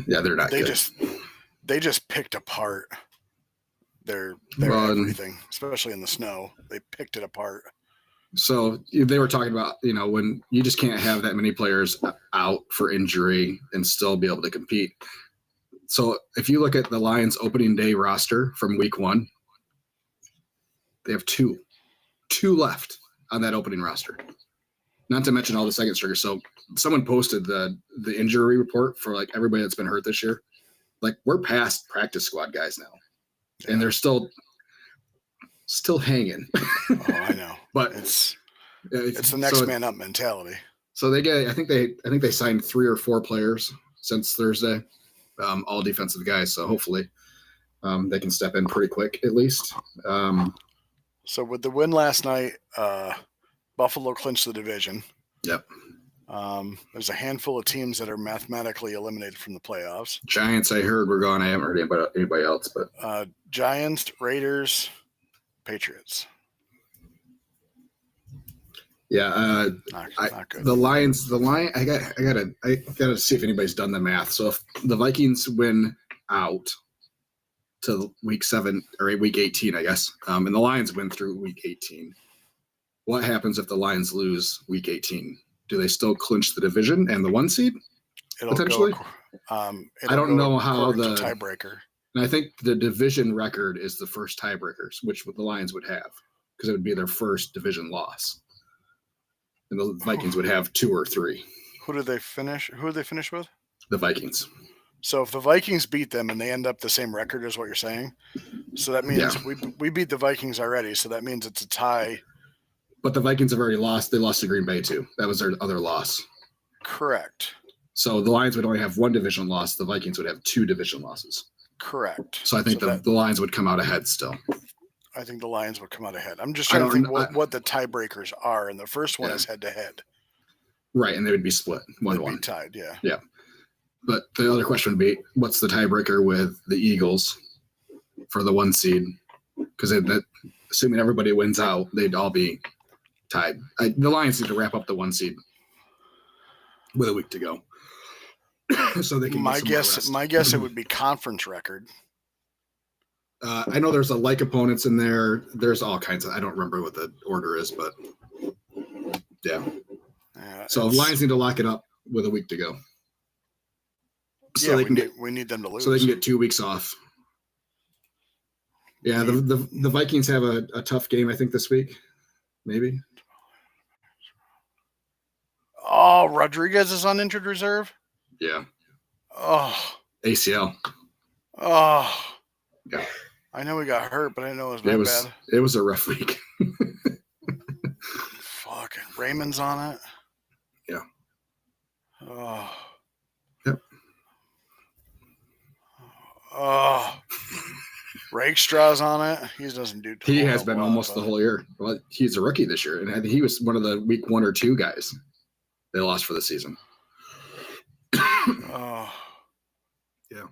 they're not. They just picked apart their everything, especially in the snow. They picked it apart. So they were talking about, when you just can't have that many players out for injury and still be able to compete. So if you look at the Lions opening day roster from week 1, they have two left on that opening roster. Not to mention all the second stringers. So someone posted the injury report for like everybody that's been hurt this year. Like we're past practice squad guys now, and they're still hanging. Oh, I know. But it's the next man up mentality. So I think they signed 3 or 4 players since Thursday, all defensive guys. So hopefully they can step in pretty quick at least. So with the win last night, Buffalo clinched the division. Yep. There's a handful of teams that are mathematically eliminated from the playoffs. Giants, I heard, were gone. I haven't heard anybody else, but Giants, Raiders, Patriots. Yeah, not good. The Lions. I gotta see if anybody's done the math. So if the Vikings win out to week 7 or week 18, I guess, and the Lions win through week 18, what happens if the Lions lose week 18? Do they still clinch the division and the 1 seed? Potentially. I don't know how the tiebreaker. And I think the division record is the first tiebreakers, which the Lions would have, because it would be their first division loss. And the Vikings would have 2 or 3. Who did they finish? Who did they finish with? The Vikings. So if the Vikings beat them and they end up the same record as what you're saying, so that means we beat the Vikings already. So that means it's a tie. But the Vikings have already lost. They lost to Green Bay too. That was their other loss. Correct. So the Lions would only have 1 division loss. The Vikings would have 2 division losses. Correct. So I think the Lions would come out ahead still. I think the Lions would come out ahead. I'm just trying to think what the tiebreakers are, and the first one is head-to-head. Right, and they would be split 1-1. Be tied, yeah. Yeah. But the other question would be, what's the tiebreaker with the Eagles for the 1 seed? Because assuming everybody wins out, they'd all be tied. The Lions need to wrap up the 1 seed with a week to go, so they can. My guess, it would be conference record. I know there's like opponents in there. There's all kinds of. I don't remember what the order is, but yeah. So Lions need to lock it up with a week to go. So we need them to lose. So they can get 2 weeks off. Yeah, the Vikings have a tough game, I think, this week. Maybe. Oh, Rodriguez is on injured reserve? Yeah. Oh. ACL. Oh. Yeah. I know he got hurt, but I didn't know it was bad. It was a rough week. Fucking Raymond's on it. Yeah. Oh. Yep. Oh. Rakestraw's on it. He doesn't do. He has been almost the whole year. Well, he's a rookie this year, and I think he was one of the week 1 or 2 guys they lost for the season. Oh. Yeah.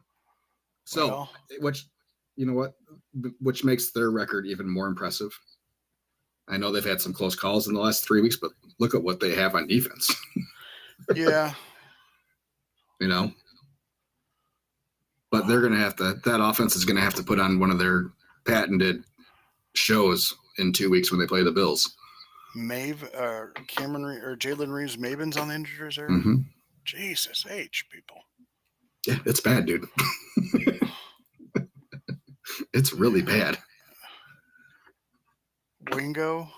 So, which makes their record even more impressive. I know they've had some close calls in the last 3 weeks, but look at what they have on defense. Yeah. But they're going to have to, that offense is going to have to put on one of their patented shows in 2 weeks when they play the Bills. Jalen Reeves Maven's on the injured reserve. Mm-hmm. Jesus H, people. Yeah, it's bad, dude. It's really bad. Wingo?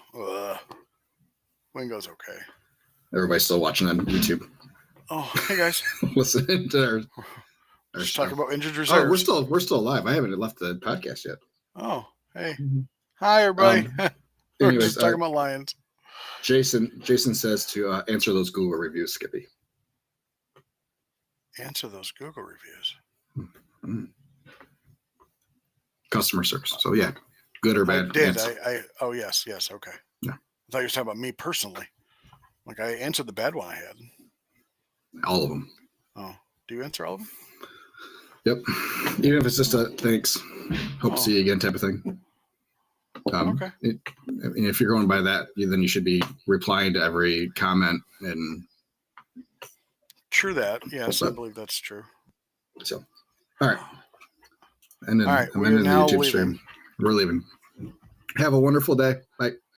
Wingo's okay. Everybody's still watching on YouTube. Oh, hey guys. Listening to our Let's talk about injured reserves. Oh, we're still alive. I haven't left the podcast yet. Oh, hey. Hi, everybody. We're Anyways, just talking about Lions. Jason says to answer those Google reviews, Skippy. Answer those Google reviews. Mm-hmm. Customer service. So, yeah, good or bad. I did. Oh, yes. Okay. Yeah. I thought you were talking about me personally. Like, I answered the bad one I had. All of them. Oh, do you answer all of them? Yep. Even if it's just a thanks, hope to see you again type of thing. Okay. If you're going by that, then you should be replying to every comment and. True that. Yes, I believe that's true. So, all right. And then all right, I'm ending the YouTube stream. We're leaving. Have a wonderful day. Bye.